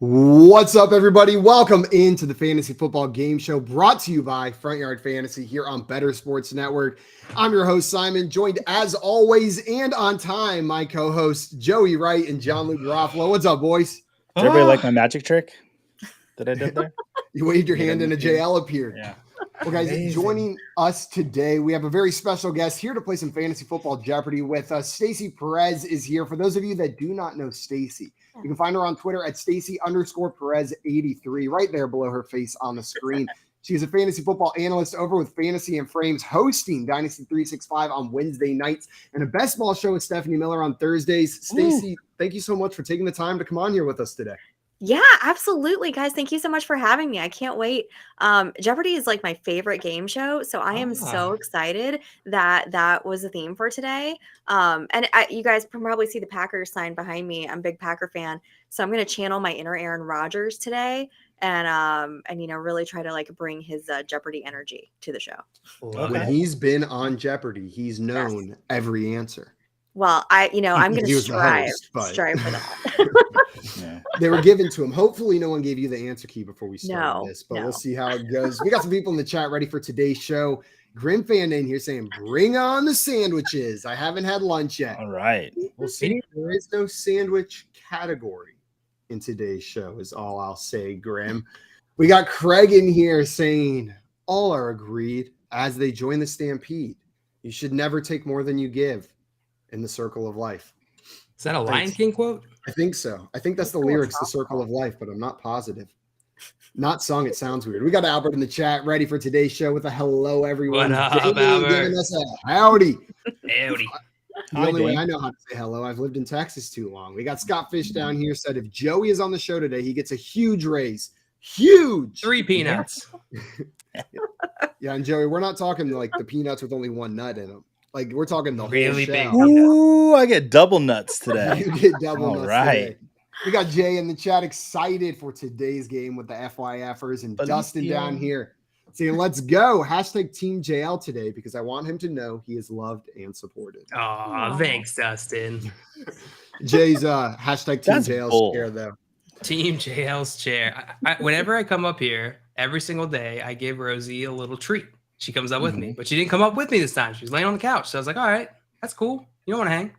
What's up, everybody? Welcome into the Fantasy Football Game Show brought to you by Front Yard Fantasy here on Better Sports Network. I'm your host, Simon, joined as always and on time, my co-hosts, Joey Wright and John Luke Garofalo. What's up, boys? Did everybody like my magic trick that I did there? You waved your hand and a JL appeared. Yeah. Well, guys, Amazing. Joining us today, we have a very special guest here to play some Fantasy Football Jeopardy with us. Stacy Perez is here. For those of you that do not know Stacy, you can find her on Twitter at Stacy_Perez83, right there below her face on the screen. She is a fantasy football analyst over with Fantasy and Frames, hosting Dynasty 365 on Wednesday nights and a best ball show with Stephanie Miller on Thursdays. Stacy, thank you so much for taking the time to come on here with us today. Yeah, absolutely, guys. Thank you so much for having me. I can't wait. Jeopardy is like my favorite game show, so I am so excited that that was the theme for today. You guys can probably see the Packers sign behind me. I'm a big Packer fan, so I'm going to channel my inner Aaron Rodgers today, and really try to like bring his Jeopardy energy to the show. When he's been on Jeopardy, he's known every answer. Well, I'm going to strive for that. Yeah. They were given to him. Hopefully no one gave you the answer key before we started this, but we'll see how it goes. We got some people in the chat ready for today's show. Grim fan in here saying, bring on the sandwiches. I haven't had lunch yet. All right. We'll see. There is no sandwich category in today's show is all I'll say, Grim. We got Craig in here saying, all are agreed as they join the stampede. You should never take more than you give in the circle of life. Is that a Lion King quote? I think so. I think that's the lyrics to Circle of Life, but I'm not positive. Not sung, it sounds weird. We got Albert in the chat ready for today's show with a hello, everyone. What up, Jamie Albert? giving us a howdy. Howdy. The only way I know how to say hello. I've lived in Texas too long. We got Scott Fish down here said if Joey is on the show today, he gets a huge raise. Huge. 3 peanuts. Yeah, and Joey, we're not talking like the peanuts with only one nut in them. Like we're talking the Really whole big. shell. Ooh, I get double nuts today. You get double All nuts right. today. We got Jay in the chat excited for today's game with the FYFers and Dustin down here saying, let's go. Hashtag Team JL today because I want him to know he is loved and supported. Aw, thanks, Dustin. Jay's hashtag Team That's JL's bold. chair though. Team JL's chair. Whenever I come up here, every single day, I give Rosie a little treat. She comes up with me, but she didn't come up with me this time. She was laying on the couch. So I was like, all right, that's cool. You don't want to hang.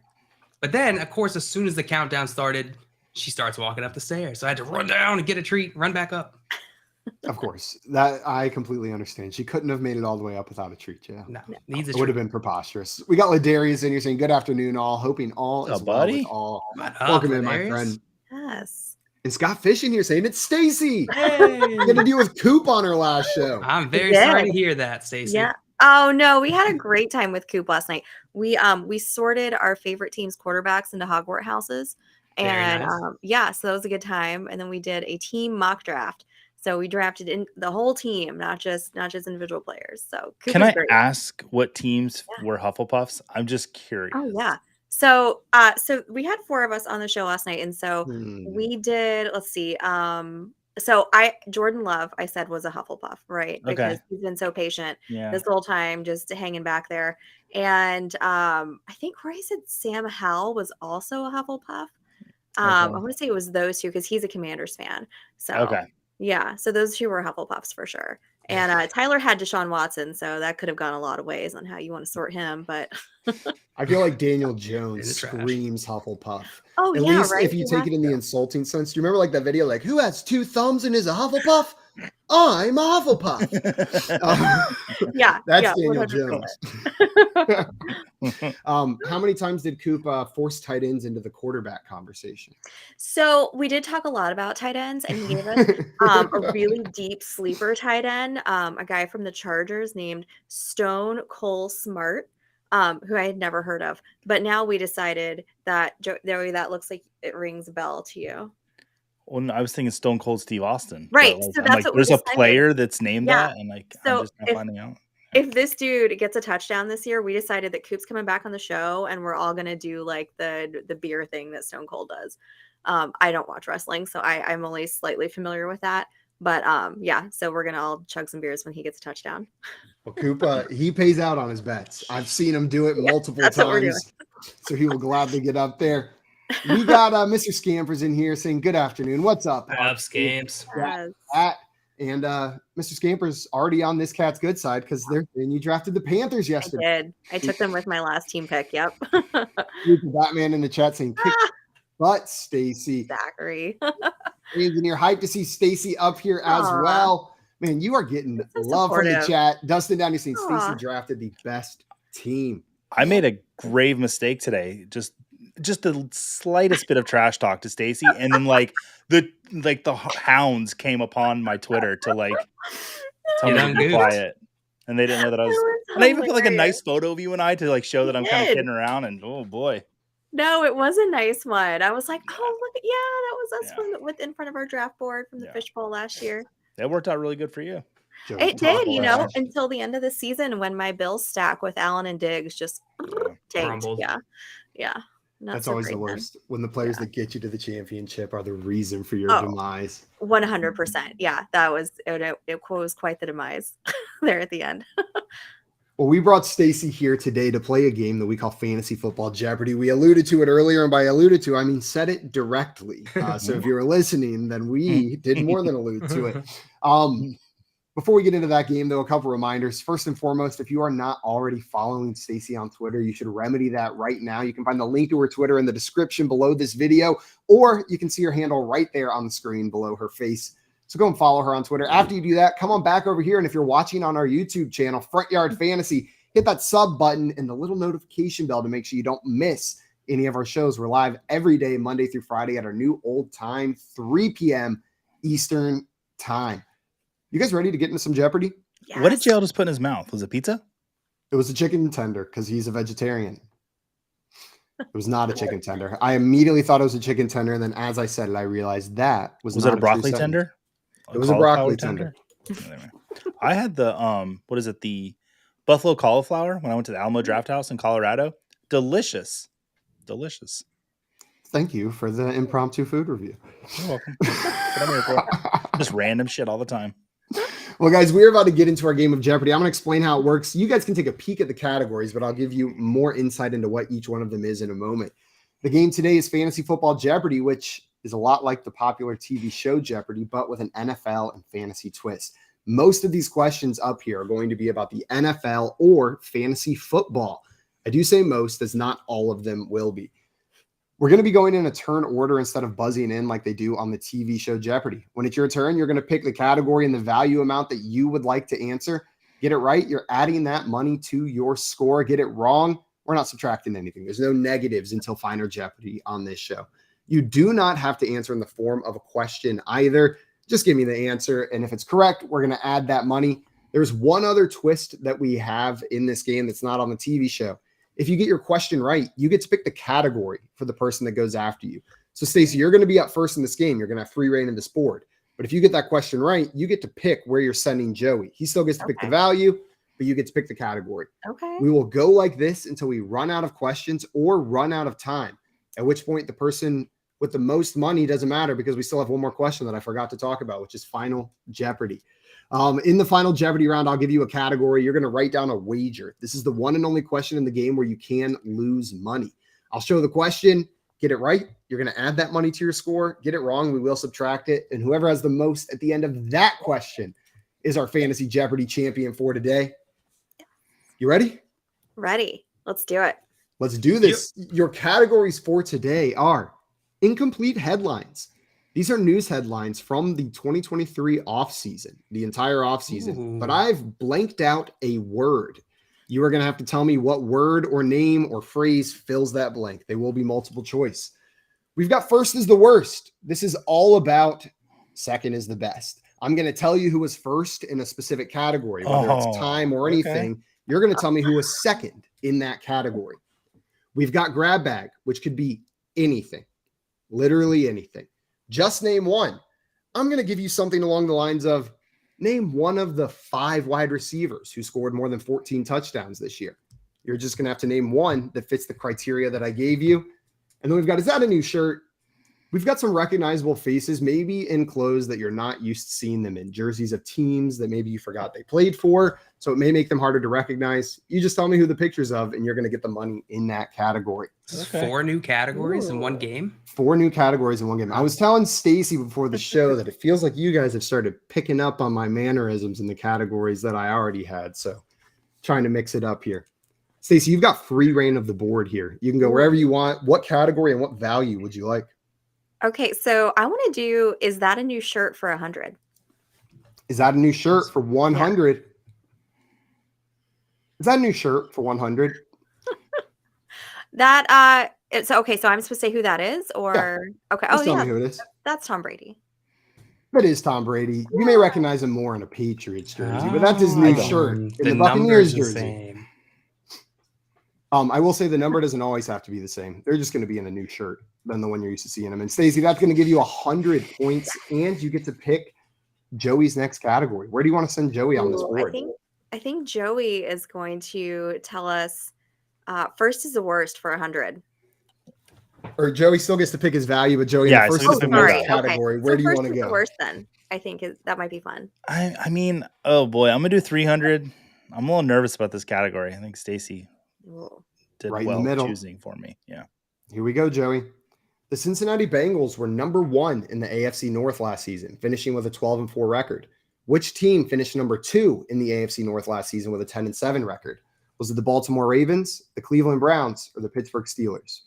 But then, of course, as soon as the countdown started, she starts walking up the stairs. So I had to run down and get a treat, run back up. Of course. That I completely understand. She couldn't have made it all the way up without a treat, yeah. No, needs a It would have treat. been preposterous. We got Ladarius in here saying, good afternoon, all. Hoping all is well buddy? with all. What up, Welcome in, my Ladarius? friend. Yes. And Scott Fish in here saying, it's Stacy. Hey. We had to deal with Coop on her last show. I'm very Yeah. sorry to hear that, Stacy. Yeah. Oh no, we had a great time with Coop last night. We sorted our favorite team's quarterbacks into Hogwarts houses. Very And nice. so that was a good time. And then we did a team mock draft. So we drafted in the whole team, not just individual players. So Coop Can was I great. ask what teams were Hufflepuffs? I'm just curious. Oh yeah. So we had 4 of us on the show last night, and so we did. Let's see. Jordan Love, I said was a Hufflepuff, right? Because he's been so patient Yeah. this whole time, just hanging back there. And I think Corey said Sam Howell was also a Hufflepuff. I want to say it was those two because he's a Commanders fan. So yeah, so those 2 were Hufflepuffs for sure. And Tyler had Deshaun Watson, so that could have gone a lot of ways on how you want to sort him. But I feel like Daniel In Jones the trash. screams Hufflepuff. oh At yeah, least right. if you He take has it in the to. insulting sense. Do you remember like that video, like, who has 2 thumbs and is a Hufflepuff? I'm a Hufflepuff. Yeah, That's yeah, Daniel 100%. Jones. How many times did Coop force tight ends into the quarterback conversation? So we did talk a lot about tight ends, and he gave us a really deep sleeper tight end, a guy from the Chargers named Stone Cole Smart, who I had never heard of. But now we decided that Joey, that looks like it rings a bell to you. Well, I was thinking Stone Cold Steve Austin. Right, But, like, so I'm that's like, what we there's a decided. player that's named Yeah. that, and like So I'm just not finding out. If this dude gets a touchdown this year, we decided that Coop's coming back on the show, and we're all gonna do like the beer thing that Stone Cold does. I don't watch wrestling, so I'm only slightly familiar with that. But yeah, so we're gonna all chug some beers when he gets a touchdown. Well, Coop, he pays out on his bets. I've seen him do it multiple that's what we're times. So he will gladly get up there. We got Mr. Scampers in here saying good afternoon. What's up? Up, Scamps. Yes. And Mr. Scampers already on this cat's good side because you drafted the Panthers I yesterday. did. I took them with my last team pick. Yep. Batman in the chat saying kick butt, Stacy. Zachary. And you're hyped to see Stacy up here as well. Man, you are getting so love from the supportive. chat. Dustin down, you're saying Aw. Stacy drafted the best team. I made a grave mistake today. Just the slightest bit of trash talk to Stacy, and then the hounds came upon my Twitter to tell me to be quiet, and they didn't know that I was. And I even put a nice photo of you and I to show that I'm kind of kidding around. And oh boy, no, it was a nice one. I was like, oh look, that was us with in front of our draft board from the fishbowl last year. That worked out really good for you. It did, until the end of the season when my Bills stack with Allen and Diggs just tanked. Yeah. That's always the worst. When the players that get you to the championship are the reason for your demise. 100%. Yeah, that was it was quite the demise there at the end. Well, we brought Stacy here today to play a game that we call Fantasy Football Jeopardy. We alluded to it earlier, and by alluded to, I mean said it directly. So if you were listening, then we did more than allude to it. Before we get into that game, though, a couple reminders. First and foremost, if you are not already following Stacy on Twitter, you should remedy that right now. You can find the link to her Twitter in the description below this video, or you can see her handle right there on the screen below her face. So go and follow her on Twitter. After you do that, come on back over here. And if you're watching on our YouTube channel, Front Yard Fantasy, hit that sub button and the little notification bell to make sure you don't miss any of our shows. We're live every day, Monday through Friday at our new old time, 3 p.m. Eastern time. You guys ready to get into some Jeopardy? Yes. What did JL just put in his mouth? Was it pizza? It was a chicken tender because he's a vegetarian. It was not a chicken tender. I immediately thought it was a chicken tender, and then as I said it, I realized that was not it a broccoli tender? It was a broccoli tender. I had the the buffalo cauliflower when I went to the Alamo Draft House in Colorado. Delicious. Thank you for the impromptu food review. You're welcome. What I'm here for. Just random shit all the time. Well, guys, we're about to get into our game of Jeopardy. I'm going to explain how it works. You guys can take a peek at the categories, but I'll give you more insight into what each one of them is in a moment. The game today is Fantasy Football Jeopardy, which is a lot like the popular TV show Jeopardy, but with an NFL and fantasy twist. Most of these questions up here are going to be about the NFL or fantasy football. I do say most, as not all of them will be. We're going to be going in a turn order instead of buzzing in like they do on the TV show Jeopardy. When it's your turn, you're going to pick the category and the value amount that you would like to answer. Get it right, you're adding that money to your score. Get it wrong, we're not subtracting anything. There's no negatives until Final Jeopardy on this show. You do not have to answer in the form of a question either. Just give me the answer, and if it's correct, we're going to add that money. There's one other twist that we have in this game that's not on the TV show. If you get your question right, you get to pick the category for the person that goes after you. So, Stacey, you're going to be up first in this game. You're going to have free reign in this board. But if you get that question right, you get to pick where you're sending Joey. He still gets to pick the value, but you get to pick the category. Okay. We will go like this until we run out of questions or run out of time, at which point the person with the most money doesn't matter because we still have one more question that I forgot to talk about, which is Final Jeopardy. In the Final Jeopardy round, I'll give you a category. You're going to write down a wager. This is the one and only question in the game where you can lose money. I'll show the question. Get it right, you're going to add that money to your score. Get it wrong, we will subtract it. And whoever has the most at the end of that question is our Fantasy Jeopardy champion for today. You ready? Ready. Let's do it. Let's do this. Yep. Your categories for today are incomplete headlines. These are news headlines from the 2023 offseason, the entire offseason. But I've blanked out a word. You are going to have to tell me what word or name or phrase fills that blank. They will be multiple choice. We've got first is the worst. This is all about second is the best. I'm going to tell you who was first in a specific category, whether it's time or anything. Okay. You're going to tell me who was second in that category. We've got grab bag, which could be anything, literally anything. Just name one. I'm going to give you something along the lines of name one of the 5 wide receivers who scored more than 14 touchdowns this year. You're just going to have to name one that fits the criteria that I gave you. And then we've got, is that a new shirt? We've got some recognizable faces, maybe in clothes that you're not used to seeing them in, jerseys of teams that maybe you forgot they played for. So it may make them harder to recognize. You just tell me who the picture's of, and you're going to get the money in that category. Okay. 4 new categories in one game. 4 new categories in one game. I was telling Stacy before the show that it feels like you guys have started picking up on my mannerisms in the categories that I already had. So trying to mix it up here. Stacy, you've got free reign of the board here. You can go wherever you want. What category and what value would you like? Okay, so I want to do, is that a new shirt for 100? Is that a new shirt for 100? Yeah. Is that a new shirt for 100? That it's okay, so I'm supposed to say who that is, or okay. Just tell me who it is. That's Tom Brady. It is Tom Brady. You may recognize him more in a Patriots jersey, but that's his new shirt in the Buccaneers jersey. I will say the number doesn't always have to be the same. They're just going to be in a new shirt than the one you're used to seeing them. And Stacey, that's going to give you 100 points, and you get to pick Joey's next category. Where do you want to send Joey on this board? I think Joey is going to tell us first is the worst for 100. Or Joey still gets to pick his value, but Joey, in the first is the worst category. Okay. Where do you want to go? The worst then. I think that might be fun. I mean, oh boy, I'm gonna do 300. I'm a little nervous about this category. I think Stacy did right well in the middle. Choosing for me. Yeah. Here we go, Joey. The Cincinnati Bengals were number 1 in the AFC North last season, finishing with a 12-4 record. Which team finished number 2 in the AFC North last season with a 10-7 record? Was it the Baltimore Ravens, the Cleveland Browns, or the Pittsburgh Steelers?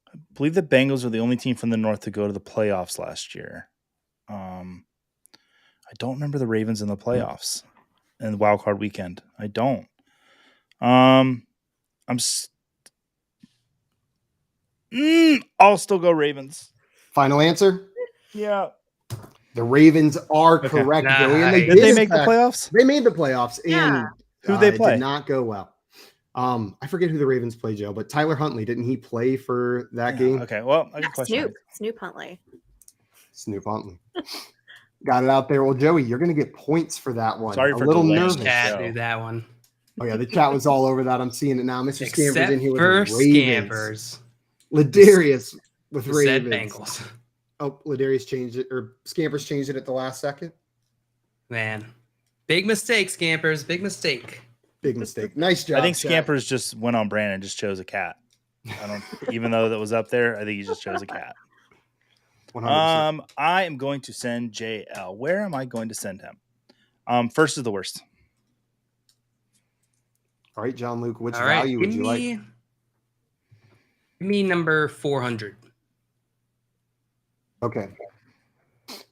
I believe the Bengals were the only team from the North to go to the playoffs last year. I don't remember the Ravens in the playoffs and the wild card weekend. I don't. I'll still go Ravens. Final answer? Yeah. The Ravens are correct, Joey. And did they make the playoffs? They made the playoffs, and who they play? It did not go well. I forget who the Ravens play, Joe, but Tyler Huntley, didn't he play for that game? Okay, well, I got a question. Snoop Huntley. Snoop Huntley. Got it out there. Well, Joey, you're going to get points for that one. Sorry for a little delaying. nervous. Chat knew that one. Oh, yeah, the chat was all over that. I'm seeing it now. Mr. Except Scampers in here with for Ravens. Scampers. Ladarius with Said Ravens. Bengals. Oh, Ladarius changed it, or Scampers changed it at the last second. Man, big mistake, Scampers. Big mistake. Big mistake. Nice job. I think Scampers just went on brand and just chose a cat. Even though that was up there, I think he just chose a cat. 100%. I am going to send JL. Where am I going to send him? First is the worst. All right, John Luke, which value would you like? Give me number 400. Okay.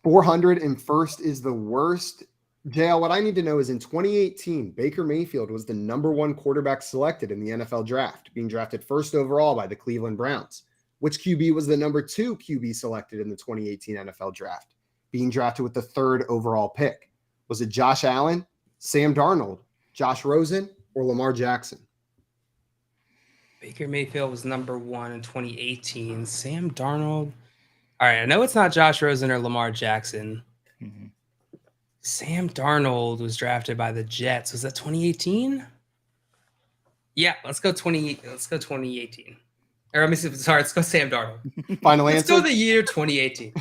400 and first is the worst. JL, what I need to know is in 2018, Baker Mayfield was the number 1 quarterback selected in the NFL draft, being drafted first overall by the Cleveland Browns. Which QB was the number 2 QB selected in the 2018 NFL draft, being drafted with the 3rd overall pick? Was it Josh Allen, Sam Darnold, Josh Rosen, or Lamar Jackson? Baker Mayfield was number 1 in 2018. Sam Darnold. All right, I know it's not Josh Rosen or Lamar Jackson. Mm-hmm. Sam Darnold was drafted by the Jets. Was that 2018? Yeah, let's go 2018. Or let me see. Sorry, let's go Sam Darnold. Final answer? Let's go the year 2018.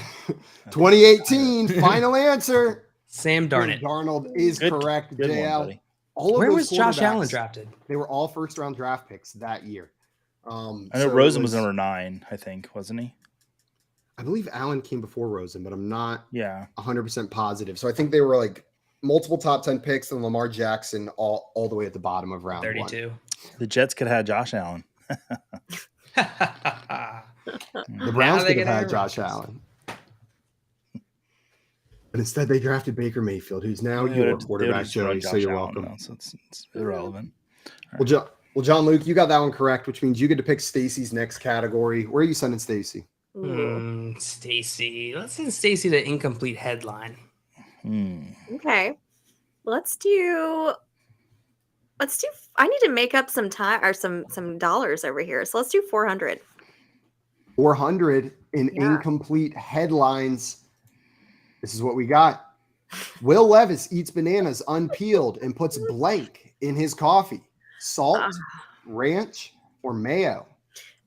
2018, final answer. Sam Darnold. Darnold is correct, Good JL. One, Where was Josh Allen drafted? They were all first-round draft picks that year. I know Rosen was number 9, I think, wasn't he? I believe Allen came before Rosen, but I'm not 100% positive. So I think they were like multiple top 10 picks and Lamar Jackson all the way at the bottom of round 32. 1. The Jets could have had Josh Allen. The Browns could have had Josh Allen. But instead they drafted Baker Mayfield, who's now your quarterback, Joey, so you're welcome. Now, so it's irrelevant. Right. Well, John Luke, you got that one correct, which means you get to pick Stacy's next category. Where are you sending Stacy? Stacy. Let's send Stacy the incomplete headline. Okay. Let's do I need to make up some time or some dollars over here. So let's do 400. 400 in incomplete headlines. This is what we got. Will Levis eats bananas unpeeled and puts blank in his coffee. Salt, ranch, or mayo?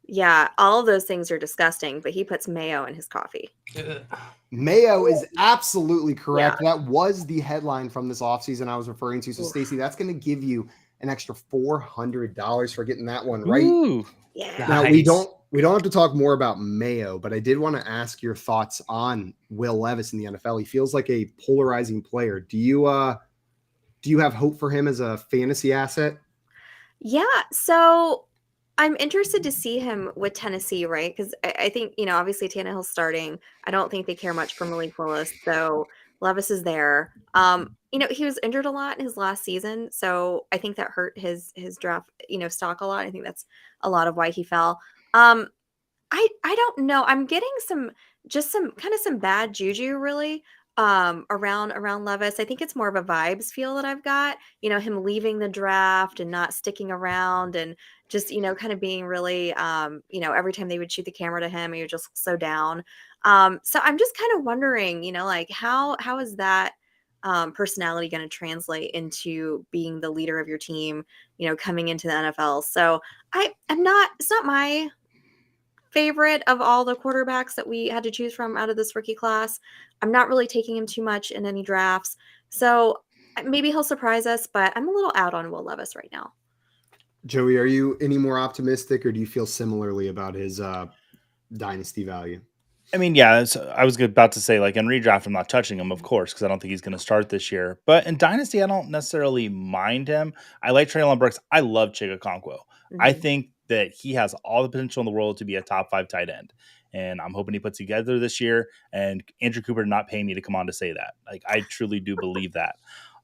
Yeah, all of those things are disgusting, but he puts mayo in his coffee. Ugh. Mayo is absolutely correct. That was the headline from this offseason I was referring to. So, Stacy, that's going to give you an extra $400 for getting that one right. Ooh. Yeah. Now we don't have to talk more about Mayo, but I did want to ask your thoughts on Will Levis in the NFL. He feels like a polarizing player. Do you have hope for him as a fantasy asset? Yeah, so I'm interested to see him with Tennessee, right? Because I think, obviously Tannehill's starting. I don't think they care much for Malik Willis, so Levis is there. He was injured a lot in his last season, so I think that hurt his draft, stock a lot. I think that's a lot of why he fell. I don't know. I'm getting some bad juju really around Levis. I think it's more of a vibes feel that I've got, him leaving the draft and not sticking around and just, kind of being really every time they would shoot the camera to him, he would just look so down. So I'm just kind of wondering, like how is that personality going to translate into being the leader of your team, coming into the NFL. So it's not my favorite of all the quarterbacks that we had to choose from out of this rookie class. I'm not really taking him too much in any drafts. So maybe he'll surprise us, but I'm a little out on Will Levis right now. Joey, are you any more optimistic or do you feel similarly about his dynasty value? I mean, yeah, I was about to say, like, in redraft, I'm not touching him, of course, because I don't think he's going to start this year. But in Dynasty, I don't necessarily mind him. I like Treylon Burks. I love Chigakonkwo. I think that he has all the potential in the world to be a top 5 tight end. And I'm hoping he puts together this year. And Andrew Cooper did not pay me to come on to say that. Like, I truly do believe that.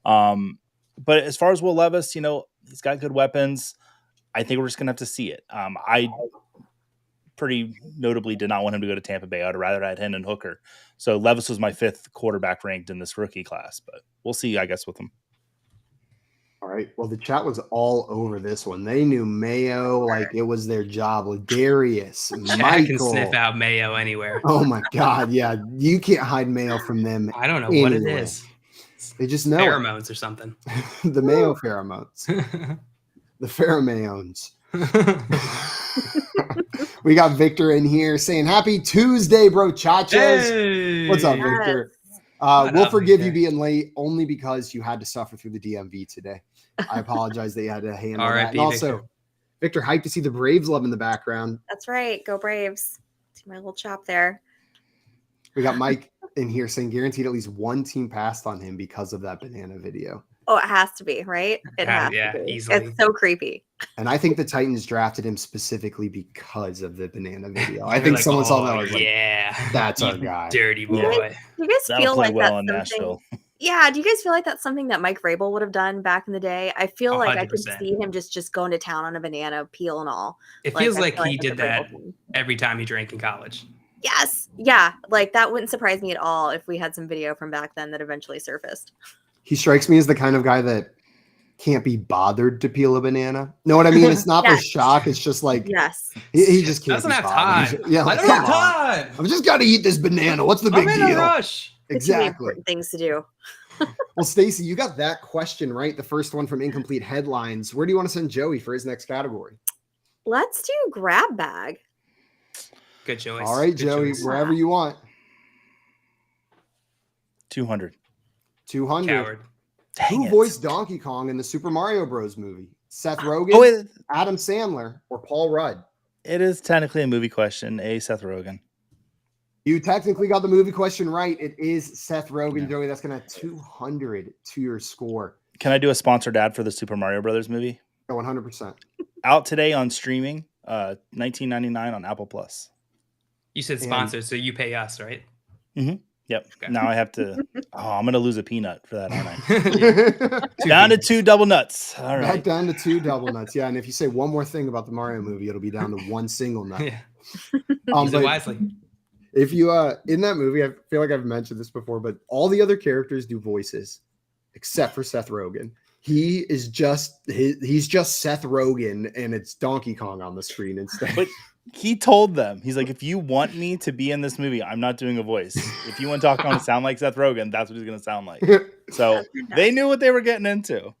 But as far as Will Levis, he's got good weapons. I think we're just going to have to see it. I pretty notably did not want him to go to Tampa Bay. I'd rather had Hendon Hooker. So Levis was my 5th quarterback ranked in this rookie class. But we'll see, I guess, with him. All right. Well, the chat was all over this one. They knew Mayo like it was their job. Darius, Chad Michael. can sniff out Mayo anywhere. Oh my God. Yeah. You can't hide Mayo from them. I don't know anyway. what it is. They just know Pheromones or something. The Mayo pheromones. The pheromones. We got Victor in here saying happy Tuesday, bro. Chachas. Hey. What's up, Victor? We'll forgive you being late only because you had to suffer through the DMV today. I apologize that you had to handle that. And also, Victor, hyped to see the Braves love in the background. That's right. Go Braves. See my little chop there. We got Mike in here saying guaranteed at least one team passed on him because of that banana video. Oh, it has to be, right? It has to be. Easily. It's so creepy. And I think the Titans drafted him specifically because of the banana video. I think someone saw that. Was like, that's our guy. Dirty boy. Do you guys feel like well that's something? Yeah. Do you guys feel like that's something that Mike Vrabel would have done back in the day? I feel 100%. Like I could see him just going to town on a banana peel and all. It feels like he did that every time he drank in college. Yes. Yeah. Like that wouldn't surprise me at all if we had some video from back then that eventually surfaced. He strikes me as the kind of guy that can't be bothered to peel a banana. Know what I mean? It's not for shock. It's just like, he just can't. Doesn't have time. I don't have time. I've just got to eat this banana. What's the big deal? I'm in a rush. Exactly. Things to do. Well, Stacy, you got that question right. The first one from Incomplete Headlines. Where do you want to send Joey for his next category? Let's do grab bag. Good choice. All right, Joey, wherever you want. 200. 200. Coward. Who voiced Donkey Kong in the Super Mario Bros. Movie? Seth Rogen, Adam Sandler, or Paul Rudd? It is technically a movie question. Seth Rogen. You technically got the movie question right. It is Seth Rogen, Joey. That's going to add 200 to your score. Can I do a sponsored ad for the Super Mario Brothers movie? 100%. Out today on streaming, $19.99 on Apple Plus. You said sponsored, so you pay us, right? Mm-hmm. Yep. Okay. Now I have to. Oh, I'm going to lose a peanut for that, aren't I? Down to 2 double nuts. All right. Back down to 2 double nuts. Yeah. And if you say one more thing about the Mario movie, it'll be down to 1 single nut. Yeah. Use it wisely. If you in that movie, I feel like I've mentioned this before, but all the other characters do voices except for Seth Rogen. He is just he's just Seth Rogen, and it's Donkey Kong on the screen instead. But he told them, he's like, if you want me to be in this movie, I'm not doing a voice. If you want Donkey Kong to sound like Seth Rogen, that's what he's going to sound like. So they knew what they were getting into.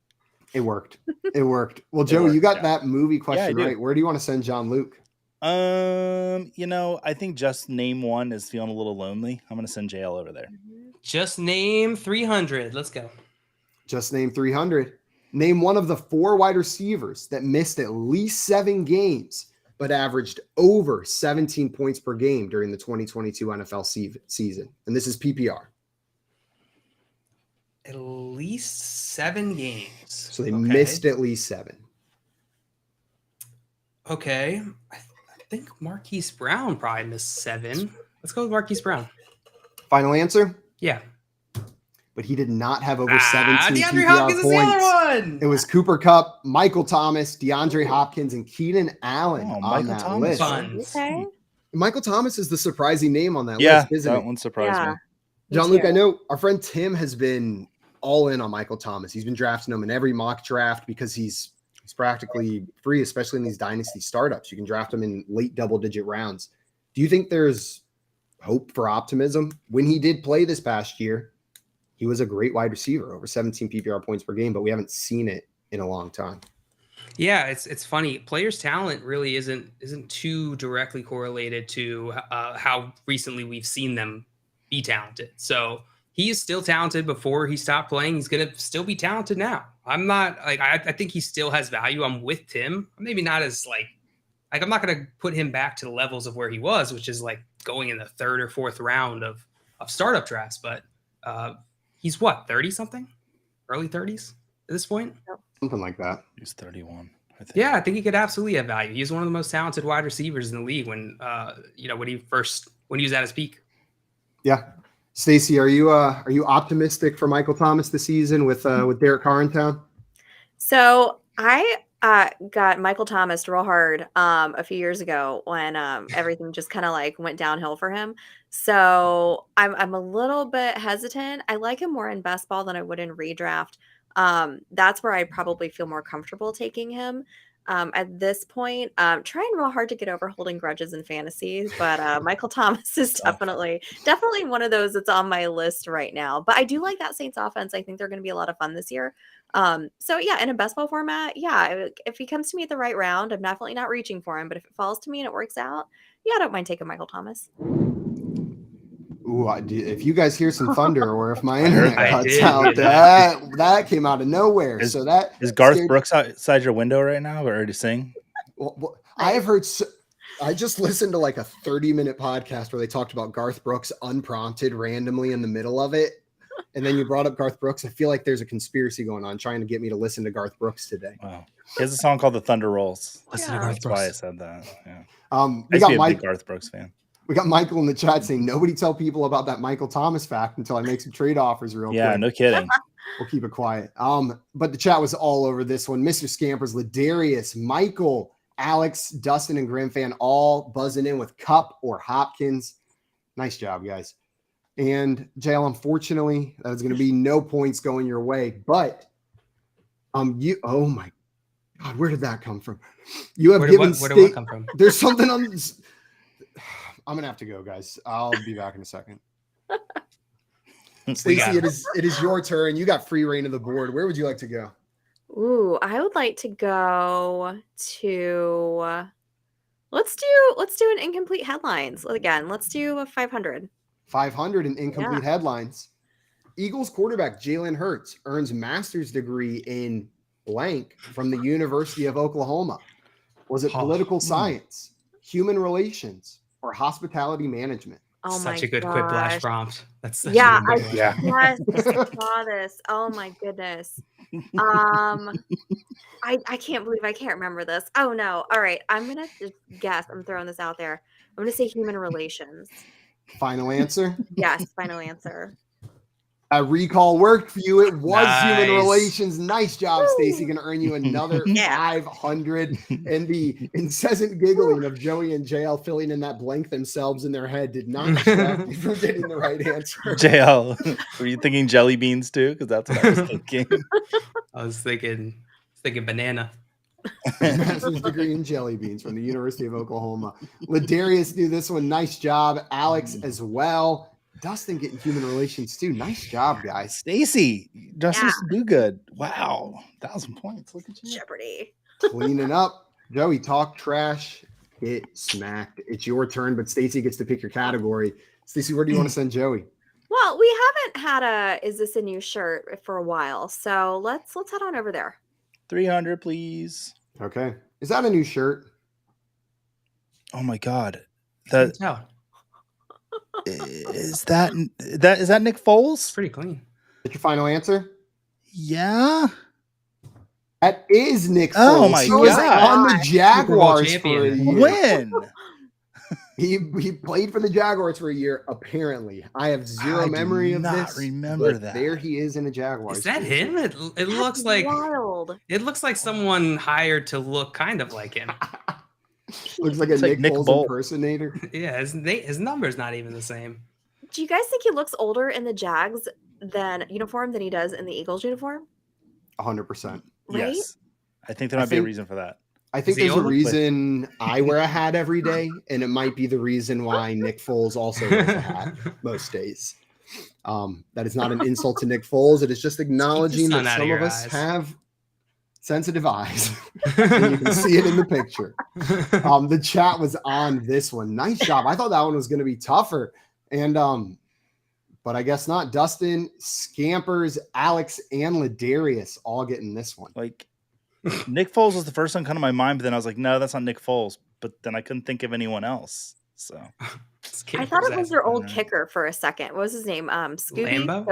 It worked. It worked. Well, Joey, you got that movie question right. Where do you want to send John Luke? I think just name one is feeling a little lonely. I'm gonna send JL over there. Just name 300. Let's go. Just name 300. Name one of the 4 wide receivers that missed at least 7 games, but averaged over 17 points per game during the 2022 NFL season. And this is PPR. At least 7 games. So they missed at least 7. Okay. I think Marquise Brown probably missed 7. Let's go with Marquise Brown. Final answer? Yeah. But he did not have over 17 DeAndre PPR Hopkins points. is the other one. It was Cooper Kupp, Michael Thomas, DeAndre Hopkins, and Keenan Allen on Michael that Thomas. list. Okay. Michael Thomas is the surprising name on that list, isn't that it? one surprised me. John Luke, I know our friend Tim has been all in on Michael Thomas. He's been drafting him in every mock draft because he's practically free, especially in these dynasty startups. You can draft him in late double-digit rounds. Do you think there's hope for optimism? When he did play this past year, he was a great wide receiver, over 17 PPR points per game, but we haven't seen it in a long time. Yeah, it's funny. Players' talent really isn't too directly correlated to how recently we've seen them be talented. So he is still talented before he stopped playing. He's going to still be talented now. I'm not like, I think he still has value. I'm with Tim. Maybe not as like I'm not going to put him back to the levels of where he was, which is like going in the 3rd or 4th round of startup drafts. But he's what, 30 something, early 30s at this point? Something like that. He's 31. I think. Yeah, I think he could absolutely have value. He's one of the most talented wide receivers in the league when he was at his peak. Yeah. Stacy, are you optimistic for Michael Thomas this season with Derek Carr in town? So I got Michael Thomas real hard a few years ago when everything just kind of like went downhill for him. So I'm a little bit hesitant. I like him more in best ball than I would in redraft. That's where I'd probably feel more comfortable taking him. At this point, trying real hard to get over holding grudges in fantasy, but Michael Thomas is definitely one of those that's on my list right now. But I do like that Saints offense. I think they're going to be a lot of fun this year. So yeah, in a best ball format, yeah, if he comes to me at the right round, I'm definitely not reaching for him. But if it falls to me and it works out, yeah, I don't mind taking Michael Thomas. Ooh, if you guys hear some thunder or if my internet cuts out, that. that came out of nowhere. Is Garth Brooks outside your window right now, or to sing? Well, I have heard. I just listened to like a 30-minute podcast where they talked about Garth Brooks unprompted randomly in the middle of it, and then you brought up Garth Brooks. I feel like there's a conspiracy going on trying to get me to listen to Garth Brooks today. Wow, he has a song called "The Thunder Rolls." Listen to Garth That's Brooks. why I said that. Yeah, We I used got to be a Mike. big Garth Brooks fan. We got Michael in the chat saying nobody tell people about that Michael Thomas fact until I make some trade offers real quick. Yeah, no kidding. We'll keep it quiet. But the chat was all over this one. Mr. Scampers, Ladarius, Michael, Alex, Dustin, and Grim Fan all buzzing in with Kupp or Hopkins. Nice job, guys. And JL, unfortunately, that is going to be no points going your way. But oh my God, where did that come from? You have Where given did what come from? There's something on this. I'm gonna have to go, guys. I'll be back in a second. Stacy, it is your turn. You got free reign of the board. Where would you like to go? Ooh, I would like to go to let's do an incomplete headlines. Again, let's do a 500. 500 in incomplete headlines. Eagles quarterback Jalen Hurts earns master's degree in blank from the University of Oklahoma. Was it political science, human relations, or hospitality management? Oh Such my a good gosh. Quiplash prompt. That's such Yeah, a good Quiplash. Yes, I saw this. Oh my goodness. I can't believe I can't remember this. Oh no. All right. I'm gonna just guess. I'm throwing this out there. I'm gonna say human relations. Final answer? Yes, final answer. A recall worked for you. It was human Nice. relations. Nice job, Stacy. Going to earn you another Yeah. 500. And the incessant giggling of Joey and JL filling in that blank themselves in their head did not distract you from getting the right answer. JL, were you thinking jelly beans too? Because that's what I was thinking. I was thinking banana. Master's degree in jelly beans from the University of Oklahoma. Ladarius knew this one. Nice job. Alex as well. Dustin getting human relations too. Nice job, guys. Stacy, Justin's do good. Wow, 1,000 points. Look at you. Jeopardy. Cleaning up. Joey, talk trash hit smacked. It's your turn, but Stacy gets to pick your category. Stacy, where do you want to send Joey? Well, we haven't had a "Is this a new shirt?" for a while, so let's head on over there. 300, please. Okay. Is that a new shirt? Oh my God. Can't tell. Is that Nick Foles? Pretty clean. Is your final answer? Yeah. That is Nick Foles. Oh my He was God. on the Jaguars Super for Bowl a champion. year. When? He played for the Jaguars for a year, apparently. I have zero I do memory of not this. remember but that. There he is in a Jaguars. Is that jersey. him? It looks That's like wild. it looks like someone hired to look kind of like him. Looks like a It's like Nick Nick Foles Bolt. impersonator. Yeah, his number's not even the same. Do you guys think he looks older in the Jags uniform than he does in the Eagles uniform? 100%. Right? Yes. I think there might be a reason for that. I think Is he there's a old? reason I wear a hat every day, and it might be the reason why Nick Foles also wears a hat most days. That is not an insult to Nick Foles. It is just acknowledging sun that out of some of your us eyes. have sensitive eyes. And you can see it in the picture. The chat was on this one. Nice job. I thought that one was going to be tougher. And but I guess not. Dustin, Scampers, Alex, and Ladarius all getting this one. Like, Nick Foles was the first one come to my mind, but then I was like, no, that's not Nick Foles. But then I couldn't think of anyone else. So I thought it was their old Yeah. kicker for a second. What was his name? Scooby? Lambo?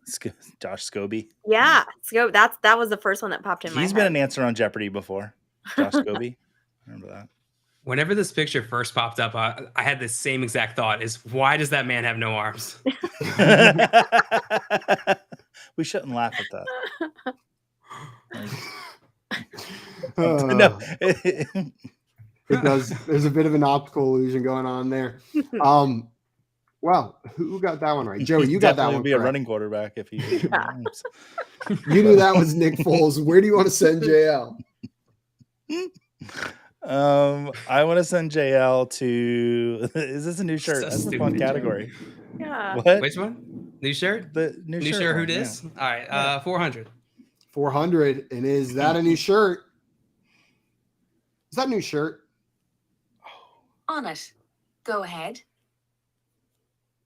Scooby? Josh Scobie. Yeah. That was the first one that popped in my He's head. been an answer on Jeopardy before. Josh Scobie. Remember that? Whenever this picture first popped up, I had the same exact thought: is why does that man have no arms? We shouldn't laugh at that. No, it does. There's a bit of an optical illusion going on there. Well, who got that one right? Joey, you got that one. Would be correct. a running quarterback if he. You knew that was Nick Foles. Where do you want to send JL? I want to send JL to. Is this a new shirt? So That's a stupid. fun category. Yeah. What? Which one? New shirt? The new New shirt. shirt? Who one, dis? yeah. All right, 400. 400. And is that a new shirt? Is that a new shirt? On it. Go ahead.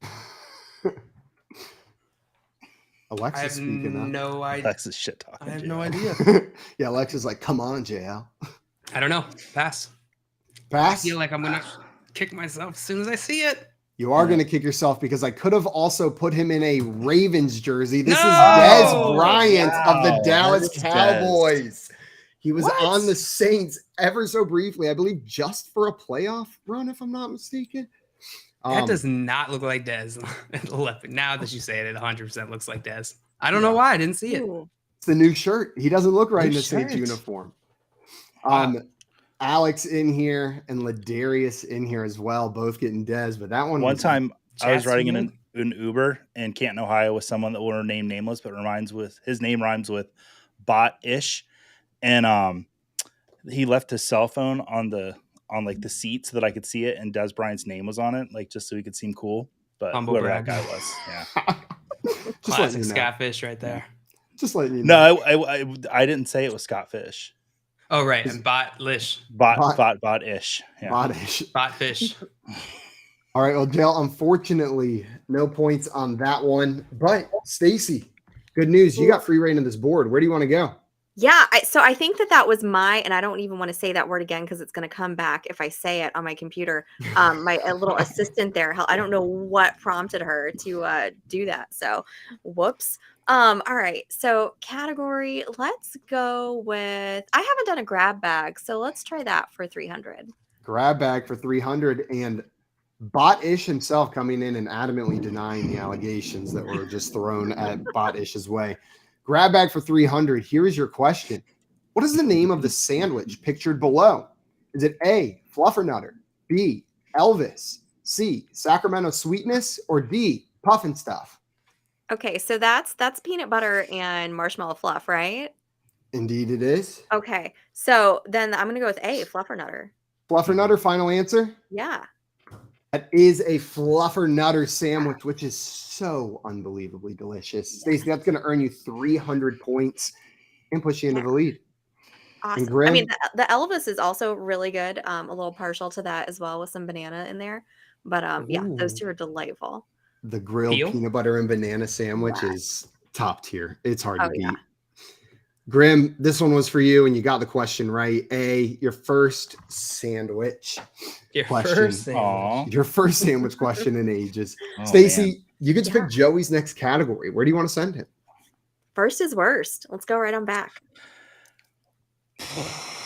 I Alexa's have speaking up. no idea. Alexis shit talking. I have JL. no idea. Yeah, Alexa's like, come on, JL. I don't know. Pass. I Pass. feel like I'm gonna kick myself as soon as I see it. You are going to kick yourself because I could have also put him in a Ravens jersey. This is No! Dez Bryant of the Wow, Dallas that is Cowboys. He was What? on the Saints ever so briefly, I believe, just for a playoff run, if I'm not mistaken. That does not look like Dez. Now that you say it, it 100% looks like Dez. I don't know why I didn't see it. Ooh. It's the new shirt. He doesn't look right New in the Saints shirt. uniform. Wow. Alex in here and Ladarius in here as well, both getting Dez, but that one One was- time I was Chats riding in you an Uber in Canton, Ohio with someone that will name nameless, but his name rhymes with bot-ish. And he left his cell phone on the seat so that I could see it, and Des Bryant's name was on it, like just so he could seem cool. But Humble whoever brag. that guy was, yeah. just letting Classic you know. Scatfish right there. Just letting you know. No, I didn't say it was Scott Fish. Oh, right. And Bot-lish. Bot-ish. Yeah. Bot-ish. Bot-fish. All right, well, Dale, unfortunately, no points on that one. But Stacy, good news. You got free reign of this board. Where do you want to go? Yeah, so I think that was and I don't even want to say that word again because it's going to come back if I say it on my computer. My little assistant there, I don't know what prompted her to do that. So, whoops. All right, so category, let's go with, I haven't done a grab bag, so let's try that for 300. Grab bag for 300, and Bot-ish himself coming in and adamantly denying the allegations that were just thrown at Bot-ish's way. Grab bag for 300. Here is your question. What is the name of the sandwich pictured below? Is it A, Fluffernutter, B, Elvis, C, Sacramento Sweetness, or D, Puffin Stuff? Okay, so that's peanut butter and marshmallow fluff, right? Indeed it is. Okay, so then I'm going to go with A, Fluffernutter. Fluffernutter, final answer? Yeah. That is a Fluffernutter sandwich, which is so unbelievably delicious. Stacey, that's going to earn you 300 points and push you into the lead. Awesome. I Grim? mean, the Elvis is also really good. A little partial to that as well with some banana in there. But yeah, those Ooh. two are delightful. The grilled Peel? peanut butter and banana sandwich Wow. is top tier. It's hard Oh, to yeah. beat. Grim, this one was for you, and you got the question right. Your first sandwich Your question. first sandwich. Aw. Your first sandwich question in ages. Oh, Stacy, man. you get to Yeah. pick Joey's next category. Where do you want to send him? First is worst. Let's go right on back.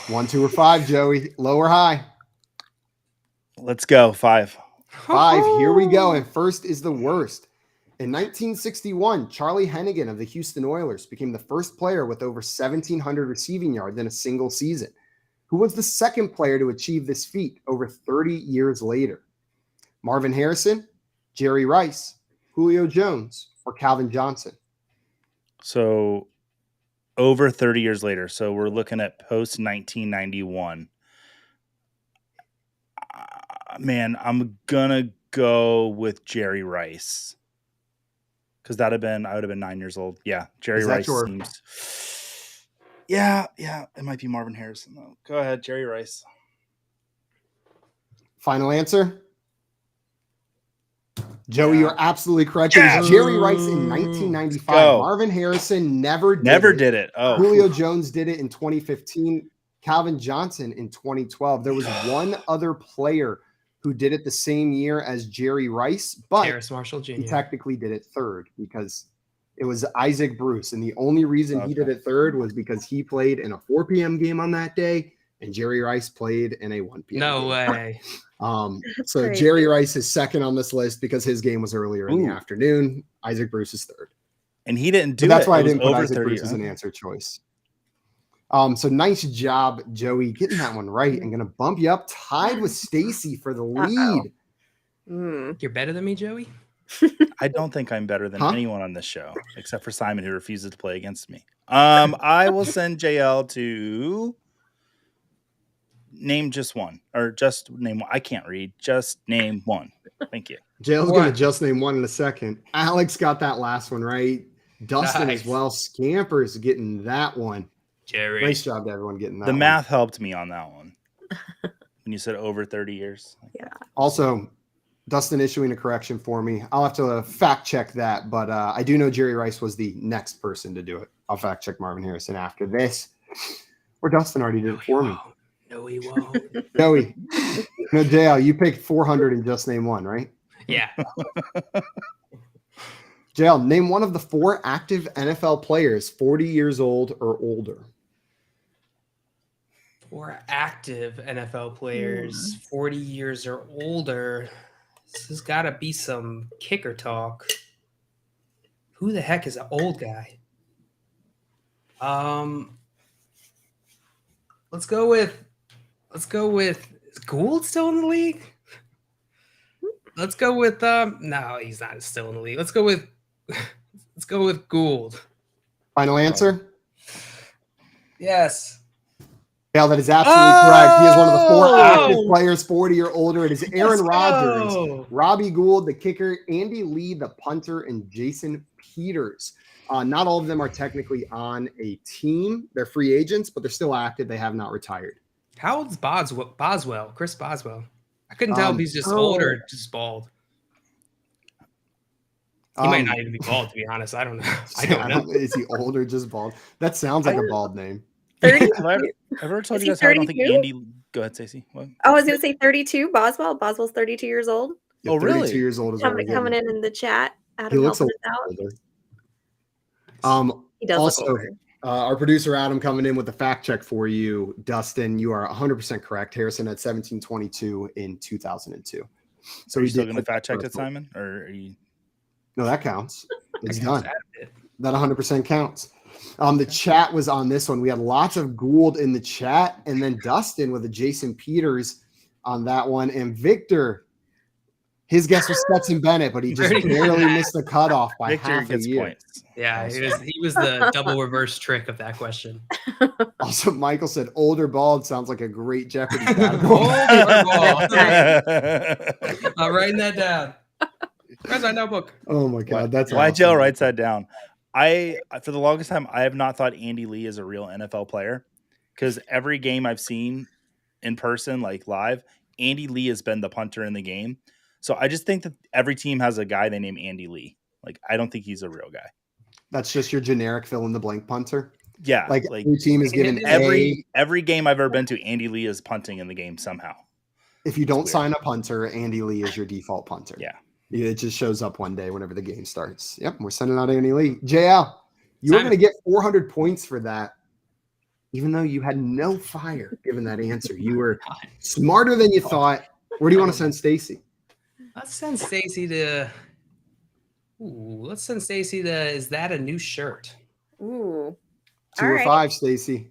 1, 2, or 5, Joey. Low or high? Let's go. 5. 5. Here we go. And first is the worst. In 1961, Charlie Hennigan of the Houston Oilers became the first player with over 1,700 receiving yards in a single season. Who was the second player to achieve this feat over 30 years later? Marvin Harrison, Jerry Rice, Julio Jones, or Calvin Johnson? So over 30 years later. So we're looking at post 1991. Man, I'm gonna go with Jerry Rice. Because I would have been 9 years old. Yeah, Jerry Is that Rice your- seems. Yeah, it might be Marvin Harrison though. Go ahead, Jerry Rice. Final answer? Joey, Yeah. you're absolutely correct. It was Yes. Jerry Rice in 1995. go. Marvin Harrison never Did it. Oh, Julio Jones did it in 2015. Calvin Johnson in 2012. There was one other player who did it the same year as Jerry Rice, but Terrace Marshall Jr. he technically did it third because it was Isaac Bruce. And the only reason he did it third was because he played in a 4 p.m. game on that day, and Jerry Rice played in a 1 p.m. No game. way. So crazy. Jerry Rice is second on this list because his game was earlier in the Ooh. afternoon. Isaac Bruce is third. and he didn't do But that's it. why I It was didn't put over Isaac 30. Bruce as an answer choice. So nice job, Joey, getting that one right and going to bump you up, tied with Stacy for the lead. You're better than me, Joey? I don't think I'm better than Huh? anyone on this show, except for Simon, who refuses to play against me. I will send JL to name just one, or just name one. I can't read. Just name one. Thank you. Jail's going to One. just name one in a second. Alex got that last one right. Dustin Nice. as well. Scampers getting that one. Jerry. Nice job to everyone getting that The one. math helped me on that one. When you said over 30 years. Also, Dustin issuing a correction for me. I'll have to fact check that, but I do know Jerry Rice was the next person to do it. I'll fact check Marvin Harrison after this. Or Dustin already did it for me. No, he won't. Joey, no, JL, you picked 400 and just name one, right? Yeah. JL, name one of the 4 active NFL players 40 years old or older. 4 active NFL players, 40 years or older. This has got to be some kicker talk. Who the heck is an old guy? Let's go with. Is Gould still in the league? Let's go with no, he's not still in the league. Let's go with Gould. Final answer? Yes. Yeah, that is absolutely correct. He is one of the 4 Oh! active players 40 or older. It is Aaron Let's Rodgers, go. Robbie Gould, the kicker, Andy Lee, the punter, and Jason Peters. Not all of them are technically on a team. They're free agents, but they're still active. They have not retired. How old's Boswell? Chris Boswell. I couldn't tell if he's just old or just bald. He might not even be bald, to be honest. I don't know. I don't know. Is he old or just bald? That sounds like a bald name. 30? Have I ever told Is you he guys how I don't think 32? Andy. Go ahead, Stacey. What? I was going to say 32. Boswell's 32 years old. Yeah, Oh, 32 really? years old is what we're Coming getting. in the chat. He Adam looks a helping us little out. older. He does Also, look older. Our producer Adam coming in with the fact check for you, Dustin. You are 100% correct. Harrison had 1722 in 2002. So Are you he still did going to put fact check that it, Simon? Or are you? No, that counts. It's I done. guess that- That 100% counts. The chat was on this one. We had lots of Gould in the chat, and then Dustin with a Jason Peters on that one, and Victor. His guess was Stetson Bennett, but he just Very barely nice. missed the cutoff by Victor half a gets year. points. Yeah, he was the double reverse trick of that question. Also, Michael said older bald sounds like a great Jeopardy category. Older bald. I'm writing that down. Where's my notebook? Oh my God, that's Why awesome. Jill writes that down? For the longest time, I have not thought Andy Lee is a real NFL player. because every game I've seen in person, like live, Andy Lee has been the punter in the game. So I just think that every team has a guy they name Andy Lee. Like, I don't think he's a real guy. That's just your generic fill in the blank punter. Yeah, Like every team is given every game I've ever been to, Andy Lee is punting in the game somehow. If you don't sign a punter, Andy Lee is your default punter. Yeah. It just shows up one day whenever the game starts. Yep, we're sending out Andy Lee. JL, you were going to get 400 points for that, even though you had no fire given that answer. You were smarter than you thought. Where do you want to send Stacy? Let's send Stacy to. Let's send Stacy to. Is that a new shirt? Ooh. 2 or 5, Stacy.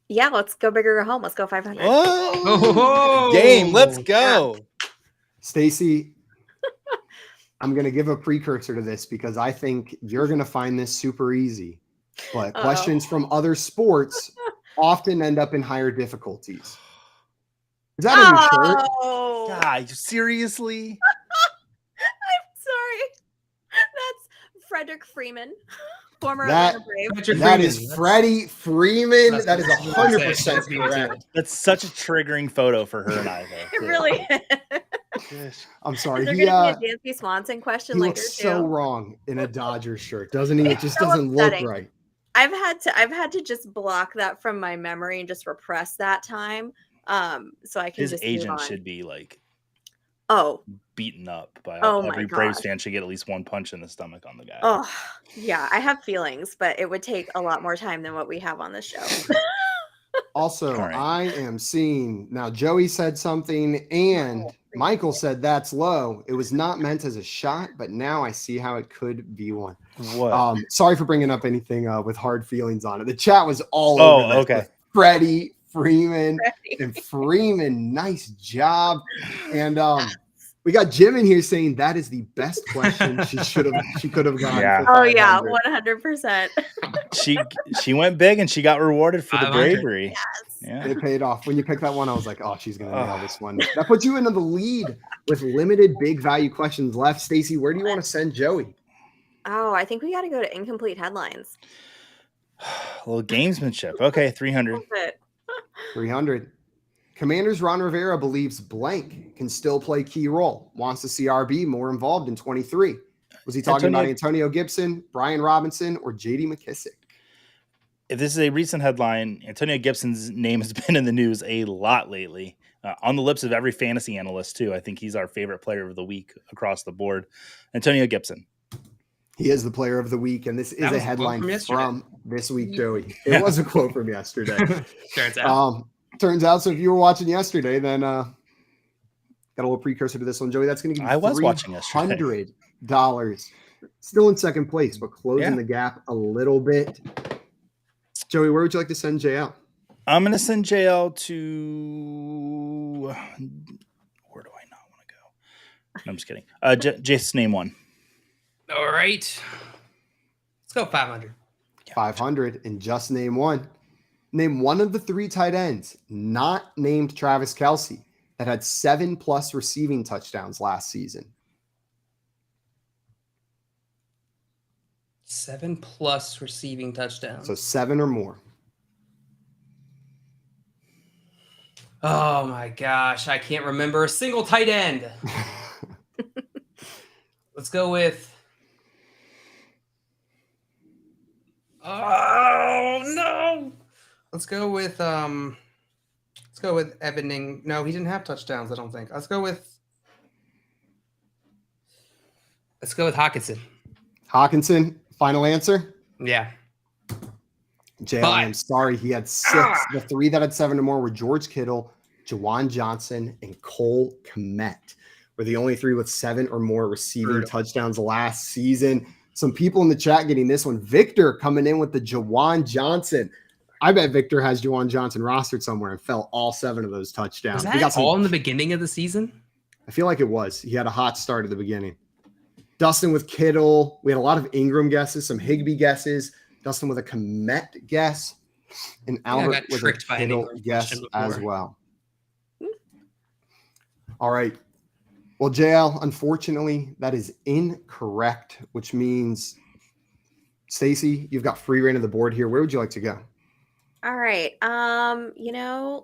Yeah, let's go big or go home. Let's go 500. Oh, game. Let's go. Stacy, I'm going to give a precursor to this because I think you're going to find this super easy. But questions from other sports often end up in higher difficulties. Is that a new shirt? God, seriously? I'm sorry. That's Frederick Freeman, former Atlanta Brave. That is Freddie Freeman. That is 100% correct. That's such a triggering photo for her and I, though. It really is. I'm sorry. Is there going to be a Dansby Swanson question later, looks so wrong in a Dodgers shirt, doesn't he? It just doesn't look right. I've had to just block that from my memory and just repress that time. So I can his just agent should be like beaten up by every Braves fan should get at least one punch in the stomach on the guy. Oh yeah, I have feelings, but it would take a lot more time than what we have on this show. Also, I am seeing now Joey said something and Michael said that's low. It was not meant as a shot, but now I see how it could be one. What? Sorry for bringing up anything with hard feelings on it. The chat was all over this. Okay. Freddie Freeman and Freeman, nice job. And we got Jim in here saying that is the best question she could have gotten. Yeah. Oh yeah, 100%. She went big and she got rewarded for the bravery. Yes. Yeah. It paid off. When you picked that one, I was like, oh, she's gonna nail this one. That puts you into the lead with limited big value questions left. Stacy, where do you want to send Joey? Oh, I think we got to go to incomplete headlines. A little gamesmanship. Okay, 300. 300. Commanders Ron Rivera believes blank can still play key role. Wants to see RB more involved in 23. Was he talking about Antonio Gibson, Brian Robinson, or J.D. McKissick? If this is a recent headline, Antonio Gibson's name has been in the news a lot lately. On the lips of every fantasy analyst, too. I think he's our favorite player of the week across the board. Antonio Gibson. He is the player of the week, and this is a headline from this week, Joey. It was a quote from yesterday. Turns out. So if you were watching yesterday, then got a little precursor to this one, Joey. That's going to give you $300. Still in second place, but closing the gap a little bit. Joey, where would you like to send JL? I'm going to send JL to where do I not want to go? No, I'm just kidding. Just name one. All right. Let's go 500. 500 and just name one. Name one of the 3 tight ends not named Travis Kelce that had 7+ receiving touchdowns last season. 7+ receiving touchdowns. So 7 or more. Oh my gosh. I can't remember a single tight end. Let's go with. Oh no. Let's go with Evan. No, he didn't have touchdowns, I don't think. Let's go with Hawkinson. Hawkinson, final answer? Yeah. JL, I'm sorry. He had 6. The 3 that had 7 or more were George Kittle, Juwan Johnson, and Cole Kmet. Were the only 3 with 7 or more receiving touchdowns last season. Some people in the chat getting this one. Victor coming in with the Juwan Johnson. I bet Victor has Juwan Johnson rostered somewhere and fell all 7 of those touchdowns. Was that all in the beginning of the season? I feel like it was. He had a hot start at the beginning. Dustin with Kittle. We had a lot of Ingram guesses, some Higbee guesses. Dustin with a Kmet guess. And Albert with a Kittle guess as well. All right. Well, JL, unfortunately, that is incorrect, which means, Stacy, you've got free reign of the board here. Where would you like to go? All right.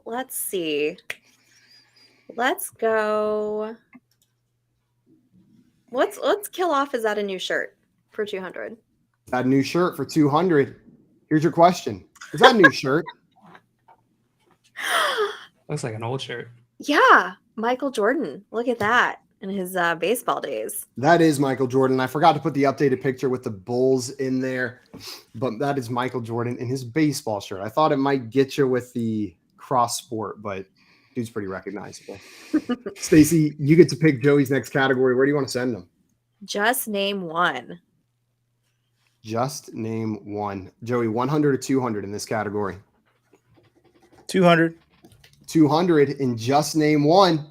Let's see. Let's go. Let's kill off. Is that a new shirt for 200? That new shirt for 200. Here's your question. Is that a new shirt? Looks like an old shirt. Yeah, Michael Jordan. Look at that in his baseball days. That is Michael Jordan. I forgot to put the updated picture with the Bulls in there, but that is Michael Jordan in his baseball shirt. I thought it might get you with the cross sport, but dude's pretty recognizable. Stacy, you get to pick Joey's next category. Where do you want to send him? Just name one. Just name one. Joey, 100 or 200 in this category? 200. 200 in just name one.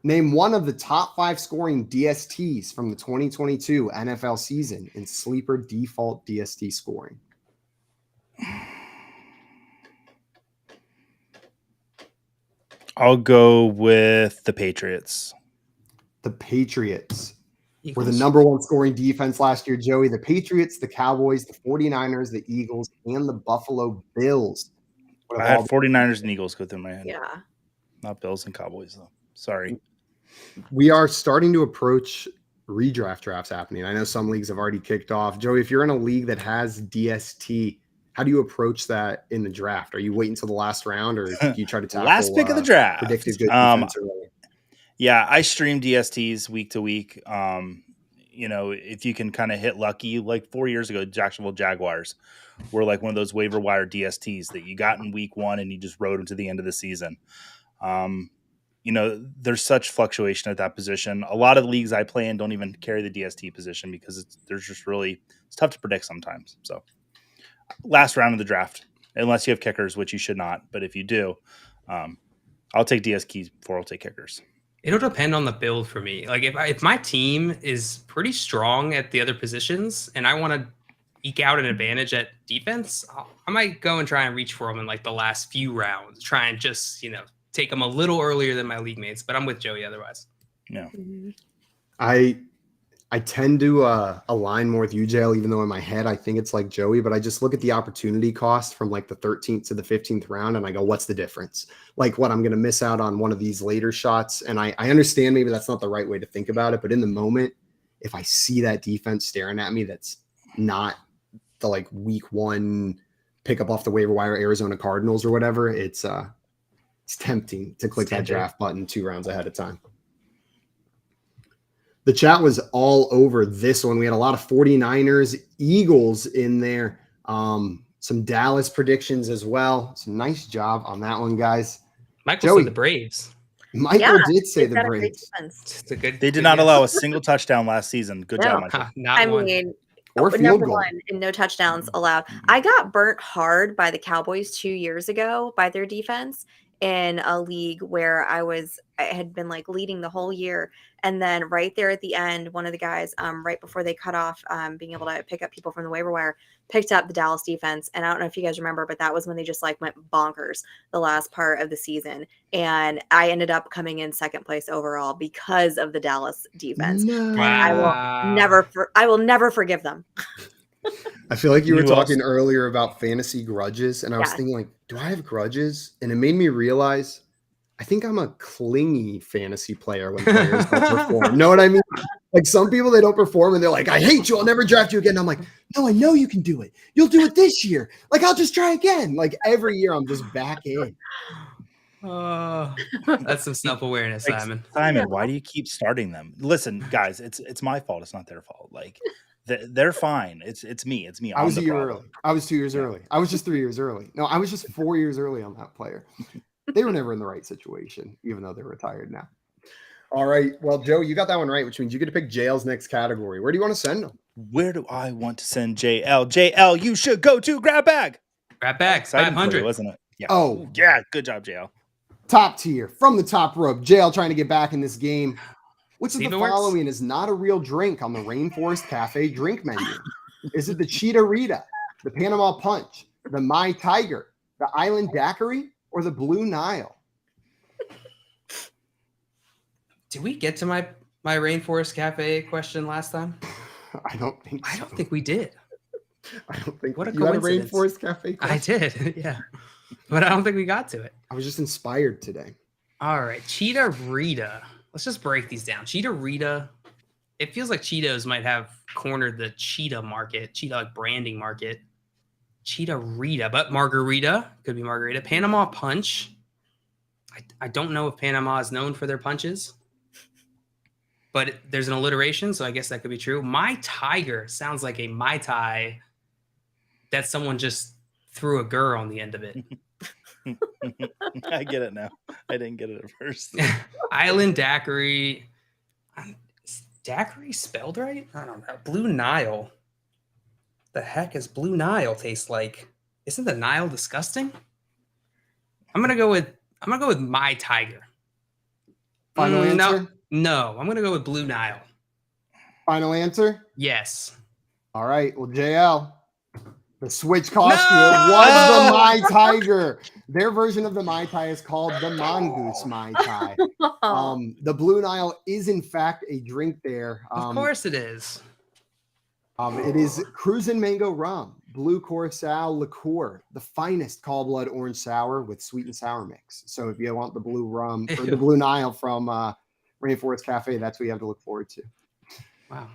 Name one of the top 5 scoring DSTs from the 2022 NFL season in sleeper default DST scoring. I'll go with the Patriots. The Patriots were the Eagles. number 1 scoring defense last year, Joey. The Patriots, the Cowboys, the 49ers, the Eagles, and the Buffalo Bills. I had 49ers and Eagles go through my head. Yeah. Not Bills and Cowboys, though. Sorry. We are starting to approach redraft drafts happening. I know some leagues have already kicked off. Joey, if you're in a league that has DST, how do you approach that in the draft? Are you waiting until the last round, or do you try to tackle Last pick of the draft? predictive good defense early? Yeah, I stream DSTs week to week. If you can kind of hit lucky, like 4 years ago, Jacksonville Jaguars were like one of those waiver wire DSTs that you got in week 1 and you just rode them to the end of the season. There's such fluctuation at that position. A lot of leagues I play in don't even carry the DST position because it's tough to predict sometimes. So last round of the draft, unless you have kickers, which you should not. But if you do, I'll take DSTs before I'll take kickers. It'll depend on the build for me. Like if my team is pretty strong at the other positions and I want to eke out an advantage at defense, I might go and try and reach for them in like the last few rounds, try and just, take them a little earlier than my league mates, but I'm with Joey otherwise. Yeah. I tend to align more with you, JL, even though in my head I think it's like Joey, but I just look at the opportunity cost from like the 13th to the 15th round and I go, what's the difference? Like what, I'm going to miss out on one of these later shots. And I understand maybe that's not the right way to think about it, but in the moment, if I see that defense staring at me, that's not the like week 1 pick up off the waiver wire Arizona Cardinals or whatever. It's tempting to click that draft button 2 rounds ahead of time. The chat was all over this one. We had a lot of 49ers, Eagles in there. Some Dallas predictions as well. So nice job on that one, guys. Michael Joey. said the Braves. Michael did say They've the got a great Braves. defense. It's a good. They did not allow a single touchdown last season. Good job, Michael. Not one. Or field number goal. 1 and no touchdowns allowed. I got burnt hard by the Cowboys 2 years ago by their defense in a league where I had been like leading the whole year. And then right there at the end, one of the guys, right before they cut off being able to pick up people from the waiver wire, picked up the Dallas defense. And I don't know if you guys remember, but that was when they just like went bonkers the last part of the season. And I ended up coming in second place overall because of the Dallas defense. No. And I will never forgive them. I feel like you were Who talking else? earlier about fantasy grudges, and I was Yeah. thinking like, do I have grudges? And it made me realize I think I'm a clingy fantasy player when players don't perform. Know what I mean? Like some people, they don't perform and they're like, I hate you. I'll never draft you again. I'm like, no, I know you can do it. You'll do it this year. Like, I'll just try again. Like every year I'm just back in. That's some self-awareness, Like, Simon. Simon, why do you keep starting them? Listen, guys, it's my fault. It's not their fault. Like they're fine. It's me. It's me. I was a the year problem. early. I was 2 years early. I was just 3 years early. No, I was just 4 years early on that player. They were never in the right situation, even though they're retired now. All right. Well, Joe, you got that one right, which means you get to pick JL's next category. Where do you want to send them? Where do I want to send JL? JL, you should go to grab bag. Grab back, Exciting for you, 500. wasn't it? Yeah. Oh, Yeah. Good job, JL. top tier from the top rope. JL trying to get back in this game. Which of the Steven works. following is not a real drink on the Rainforest Cafe drink menu? Is it the Cheetah Rita, the Panama Punch, the Mai Tiger, the Island Daiquiri, or the Blue Nile? Did we get to my Rainforest Cafe question last time? I don't think so. I don't think we did. I don't think What a you had a coincidence. Rainforest Cafe I question? did. Yeah. but I don't think we got to it. I was just inspired today. All right, Cheetah Rita. Let's just break these down. Cheetah Rita. It feels like Cheetos might have cornered the cheetah market, cheetah like branding market. Cheetah Rita, but margarita could be margarita. Panama Punch. I don't know if Panama is known for their punches, but there's an alliteration, so I guess that could be true. My Tiger sounds like a Mai Tai that someone just threw a gur on the end of it. I get it now. I didn't get it at first. Island Daiquiri. Is daiquiri spelled right? I don't know. Blue Nile. The heck is Blue Nile taste like? Isn't the Nile disgusting? I'm gonna go with My Tiger. Final answer? No, I'm gonna go with Blue Nile. Final answer? Yes. All right. Well, JL, the switch cost you. It was the Mai Tiger. Their version of the Mai Tai is called the Mongoose Mai Tai. The Blue Nile is, in fact, a drink there. Of course it is. It is Cruisin' Mango Rum, Blue Curacao liqueur, the finest Call Blood Orange Sour with sweet and sour mix. So if you want the blue rum or the Blue Nile from Rainforest Cafe, that's what you have to look forward to. Wow.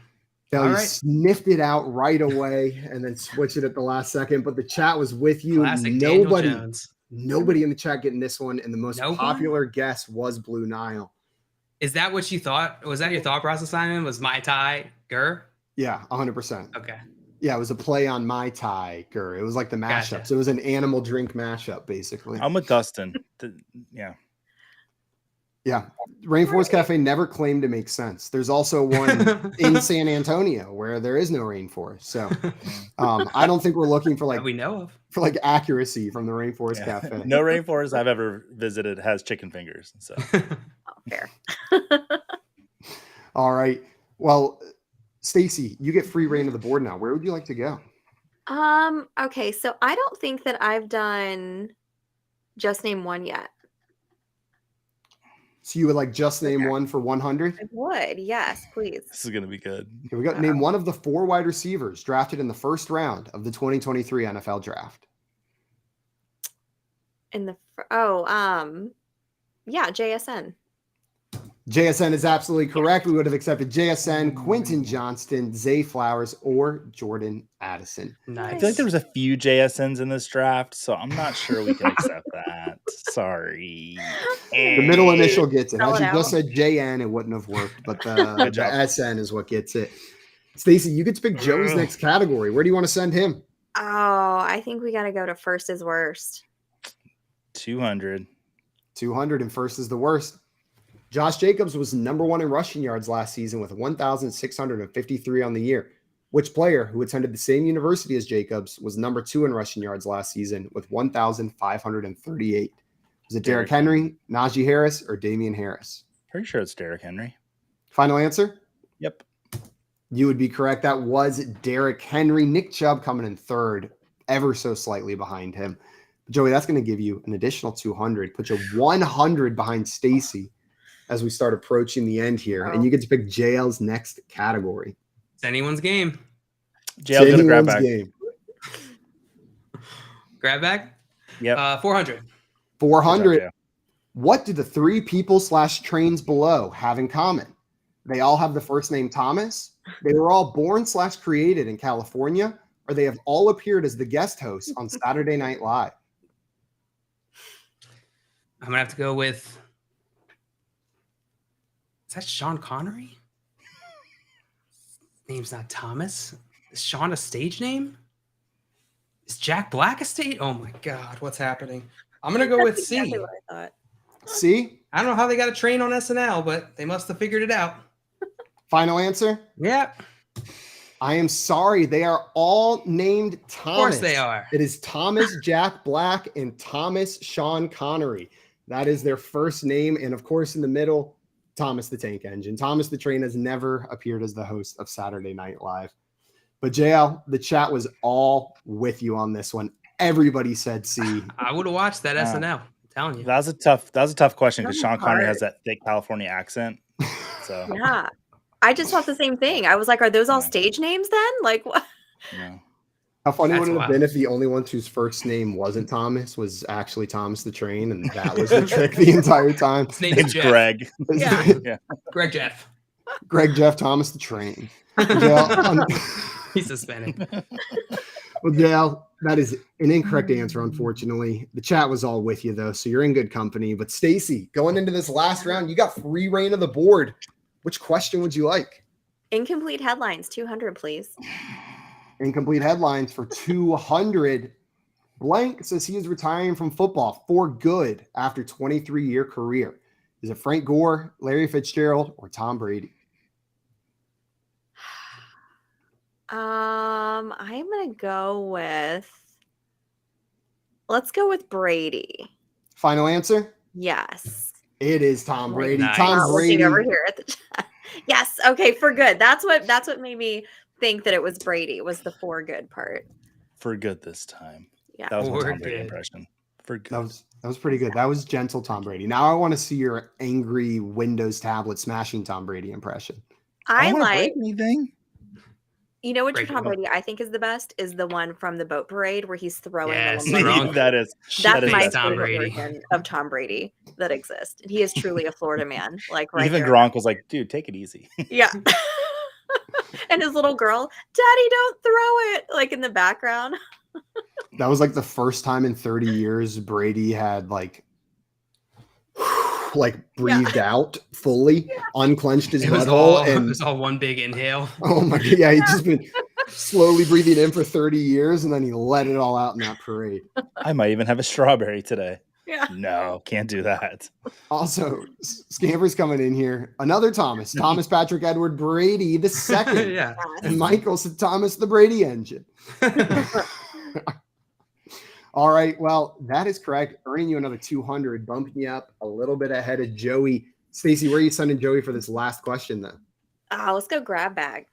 Kelly sniffed it out right away and then switched it at the last second, but the chat was with you. Classic Nobody in the chat getting this one, and the most popular guess was Blue Nile. Is that what you thought? Was that your thought process, Simon? Was Mai Tai Gur? Yeah, 100%. Okay. Yeah, it was a play on Mai Tai Gur. It was like the mashup. Gotcha. So it was an animal drink mashup, basically. I'm with Dustin. Yeah. Yeah. Rainforest Cafe never claimed to make sense. There's also one in San Antonio where there is no rainforest. So I don't think we're looking for that we know of. For like accuracy from the Rainforest Cafe. No rainforest I've ever visited has chicken fingers. So Fair. All right. Well, Stacy, you get free reign of the board now. Where would you like to go? Okay, so I don't think that I've done Just Name One yet. So you would like just name one for 100? I would, yes, please. this is gonna be good. Here we go. Name one of the 4 wide receivers drafted in the first round of the 2023 NFL Draft. Yeah, JSN. JSN is absolutely correct. We would have accepted JSN, Quentin Johnston, Zay Flowers, or Jordan Addison. Nice. I feel like there was a few JSNs in this draft, so I'm not sure we can accept that. Sorry. The middle initial gets it. Spell Had it you just out. said JN, it wouldn't have worked, but the SN is what gets it. Stacy, you get to pick Joey's next category. Where do you want to send him? Oh, I think we got to go to First is Worst. 200. 200 and first is the worst. Josh Jacobs was number 1 in rushing yards last season with 1,653 on the year. Which player who attended the same university as Jacobs was number 2 in rushing yards last season with 1,538? Was it Derrick Henry, Najee Harris, or Damian Harris? Pretty sure it's Derrick Henry. Final answer? Yep. You would be correct. That was Derrick Henry. Nick Chubb coming in third, ever so slightly behind him. Joey, that's going to give you an additional 200. Put you 100 behind Stacy as we start approaching the end here. And you get to pick JL's next category. It's anyone's game. JL got a grab bag. Game. Grab bag? Yep. 400. 400. What do the 3 people / trains below have in common? They all have the first name Thomas. They were all born / created in California, or they have all appeared as the guest hosts on Saturday Night Live. I'm going to have to go with... Is that Sean Connery? His name's not Thomas. Is Sean a stage name? Is Jack Black a stage? Oh my God, what's happening? I'm going to go with C. Exactly what I thought. C? I don't know how they got a train on SNL, but they must have figured it out. Final answer? Yeah. I am sorry. They are all named Thomas. Of course they are. It is Thomas Jack Black and Thomas Sean Connery. That is their first name. And of course, in the middle, Thomas the Tank Engine. Thomas the Train has never appeared as the host of Saturday Night Live. But JL, the chat was all with you on this one. Everybody said C. I would have watched that SNL. I'm telling you. That was a tough question because Sean Connery has that thick California accent. So Yeah. I just thought the same thing. I was like, are those all stage names then? Like what? no. How funny That's would it have wild. been if the only one whose first name wasn't Thomas was actually Thomas the Train, and that was the trick the entire time? His Name's Jeff. Greg. Yeah. Greg Jeff. Greg Jeff Thomas the Train. Jail, He's Hispanic. well, Jail, that is an incorrect answer, unfortunately. The chat was all with you, though, so you're in good company. But Stacy, going into this last round, you got free reign of the board. Which question would you like? Incomplete headlines, 200, please. Incomplete headlines for 200. Blank says he is retiring from football for good after 23-year career. Is it Frank Gore, Larry Fitzgerald, or Tom Brady? I'm gonna go with. Let's go with Brady. Final answer? Yes. It is Tom Brady. Nice. Tom Wow, Brady. looking over here at the chat. Yes. Okay. For good. That's what made me think that it was Brady. Was the for good part. For good this time. Yeah. That was my For Tom Brady good. impression. For good. That was pretty good. That was gentle Tom Brady. Now I want to see your angry Windows tablet smashing Tom Brady impression. I don't wanna like. break anything. You know which Break Tom it up. Brady I think is the best is the one from the boat parade where he's throwing Yes, the Gronk. lemon. that is That's is my best. Tom favorite Brady. version of Tom Brady that exists. He is truly a Florida man. Like right Even there. Gronk was like, dude, take it easy. Yeah. And his little girl, Daddy, don't throw it. Like in the background. That was like the first time in 30 years Brady had like breathed out fully, unclenched his It was butthole, it and was all one big inhale. oh my god, yeah, he'd just been slowly breathing in for 30 years, and then he let it all out in that parade. I might even have a strawberry today. Yeah. No, can't do that. Also, Scamper's coming in here. Another Thomas Patrick Edward Brady the second. Yeah. And Michael said Thomas the Brady engine. All right. Well, that is correct. Earning you another 200, bumping you up a little bit ahead of Joey. Stacy, where are you sending Joey for this last question, then? Let's go grab bag.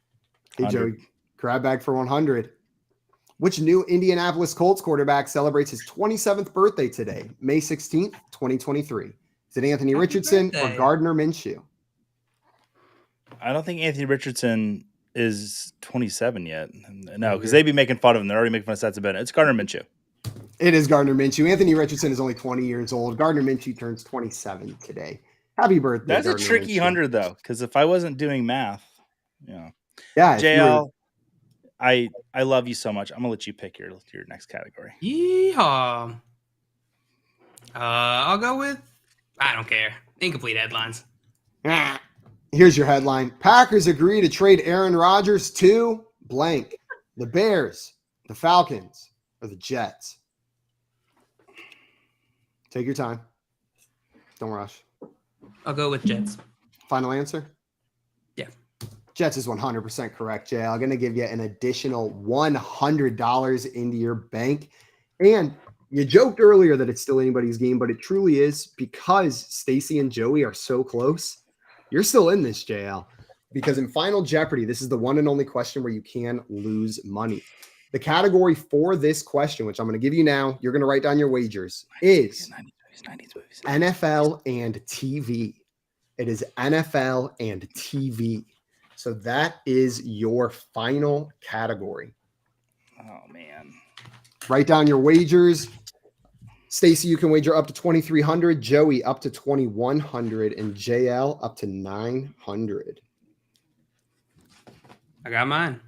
Hey, 100. Joey, grab bag for 100. Which new Indianapolis Colts quarterback celebrates his 27th birthday today, May 16th, 2023? Is it Anthony Happy Richardson birthday. or Gardner Minshew? I don't think Anthony Richardson is 27 yet. No, because they'd be making fun of him. They're already making fun of Stats about it. It's Gardner Minshew. It is Gardner Minshew. Anthony Richardson is only 20 years old. Gardner Minshew turns 27 today. Happy birthday. That's a Gardner tricky Minshew. 100, though, because if I wasn't doing math, Yeah. if you were- JL, I love you so much. I'm going to let you pick your next category. Yeehaw. I'll go with. I don't care. Incomplete headlines. Here's your headline. Packers agree to trade Aaron Rodgers to blank. The Bears, the Falcons, or the Jets. Take your time. Don't rush. I'll go with Jets. Final answer? Yeah. Jets is 100% correct, Jay. I'm going to give you an additional $100 into your bank. And you joked earlier that it's still anybody's game, but it truly is because Stacy and Joey are so close. You're still in this, JL, because in Final Jeopardy, this is the one and only question where you can lose money. The category for this question, which I'm going to give you now, you're going to write down your wagers, is NFL and TV. It is NFL and TV. So that is your final category. Oh, man. Write down your wagers. Stacy, you can wager up to 2,300. Joey up to 2,100, and JL up to 900. I got mine.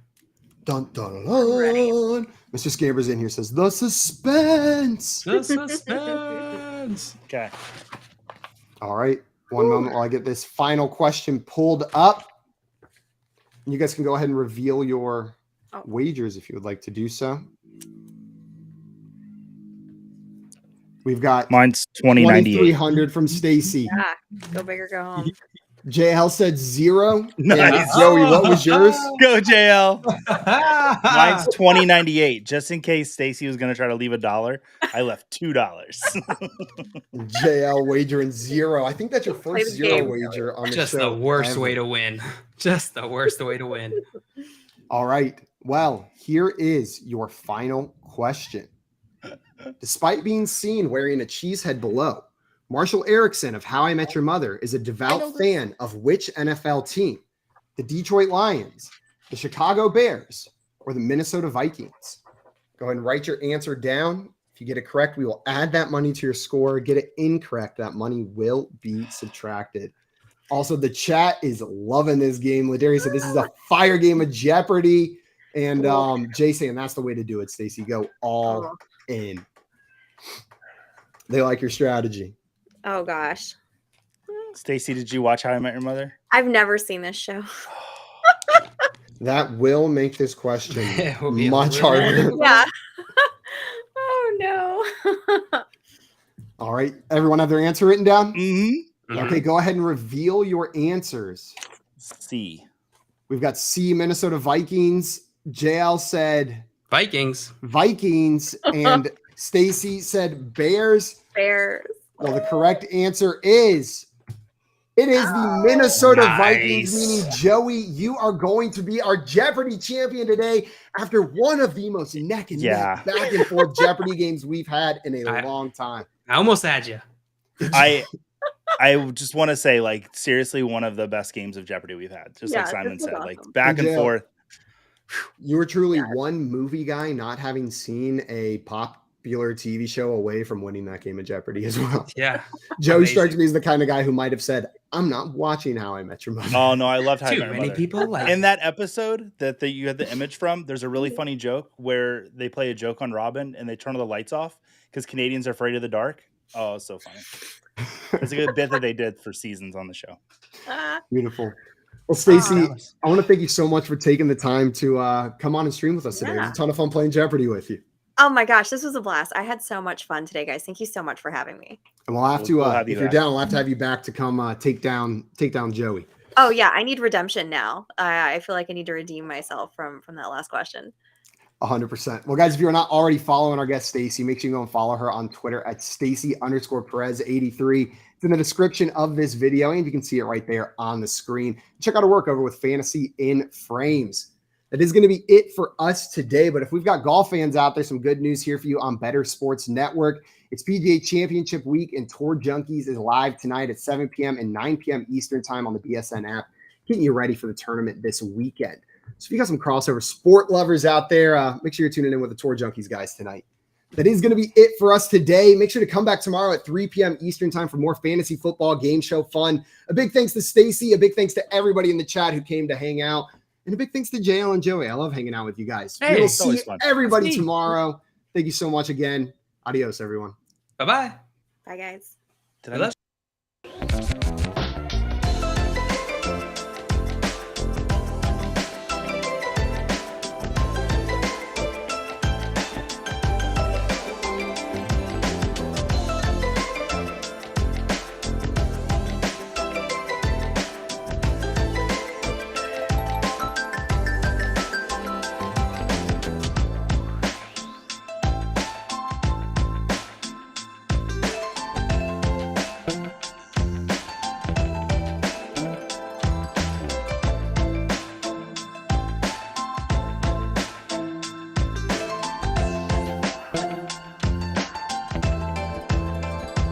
Dun, dun, dun. Mr. Scamper's in here, says the suspense. The suspense. Okay. All right. One moment while I get this final question pulled up. You guys can go ahead and reveal your wagers if you would like to do so. We've got Mine's 2098. 2,300 from Stacy. Yeah. Go big or go home. JL said 0. Nice. And Joey, what was yours? Go, JL. Mine's 2098. Just in case Stacy was going to try to leave $1, I left $2. JL wagering 0. I think that's your Play first the 0 game, wager on the Just show the worst ever. way to win. Just the worst way to win. All right. Well, here is your final question. Despite being seen wearing a cheesehead below, Marshall Erickson of How I Met Your Mother is a devout fan of which NFL team? The Detroit Lions, the Chicago Bears, or the Minnesota Vikings? Go ahead and write your answer down. If you get it correct, we will add that money to your score. Get it incorrect, that money will be subtracted. Also, the chat is loving this game. Ladarius said this is a fire game of Jeopardy. And Jay saying that's the way to do it, Stacy. Go all in. They like your strategy. Oh gosh. Stacy, did you watch How I Met Your Mother? I've never seen this show. That will make this question It will be a much little harder. Yeah. Oh no. All right. Everyone have their answer written down? Mm-hmm. Okay, go ahead and reveal your answers. C. We've got C, Minnesota Vikings. JL said Vikings. and Stacy said Bears. Bears. Well, the correct answer is the Minnesota Nice. Vikings, meaning Joey, you are going to be our Jeopardy champion today after one of the most neck and neck, back and forth Jeopardy games we've had in a long time. I almost had you. I just want to say, like, seriously, one of the best games of Jeopardy we've had. Just like Simon said, like back and forth. You were truly one movie guy not having seen a popular TV show away from winning that game of Jeopardy as well. Yeah. Joey Amazing. strikes me as the kind of guy who might have said, I'm not watching How I Met Your Mother. Oh, no, I loved How I Too Met Your many Mother. people like In that episode that you had the image from, there's a really funny joke where they play a joke on Robin and they turn all the lights off because Canadians are afraid of the dark. Oh, it's so funny. It's a good bit that they did for seasons on the show. Beautiful. Well, Stacy, I want to thank you so much for taking the time to come on and stream with us today. It was a ton of fun playing Jeopardy with you. Oh my gosh, this was a blast. I had so much fun today, guys. Thank you so much for having me. And we'll have to, We'll have you if you're back. down, we'll have to have you back to come take down Joey. Oh yeah, I need redemption now. I feel like I need to redeem myself from that last question. 100%. Well, guys, if you're not already following our guest Stacy, make sure you go and follow her on Twitter at Stacy_Perez83. It's in the description of this video, and you can see it right there on the screen. Check out her work over with Fantasy in Frames. That is going to be it for us today. But if we've got golf fans out there, some good news here for you on Better Sports Network. It's PGA Championship Week, and Tour Junkies is live tonight at 7 p.m. and 9 p.m. Eastern Time on the BSN app, getting you ready for the tournament this weekend. So if you got some crossover sport lovers out there, make sure you're tuning in with the Tour Junkies guys tonight. That is going to be it for us today. Make sure to come back tomorrow at 3 p.m. Eastern Time for more fantasy football game show fun. A big thanks to Stacy. A big thanks to everybody in the chat who came to hang out. And a big thanks to JL and Joey. I love hanging out with you guys. Hey, we'll it's see always fun. everybody tomorrow. Thank you so much again. Adios, everyone. Bye-bye. Bye, guys. Did I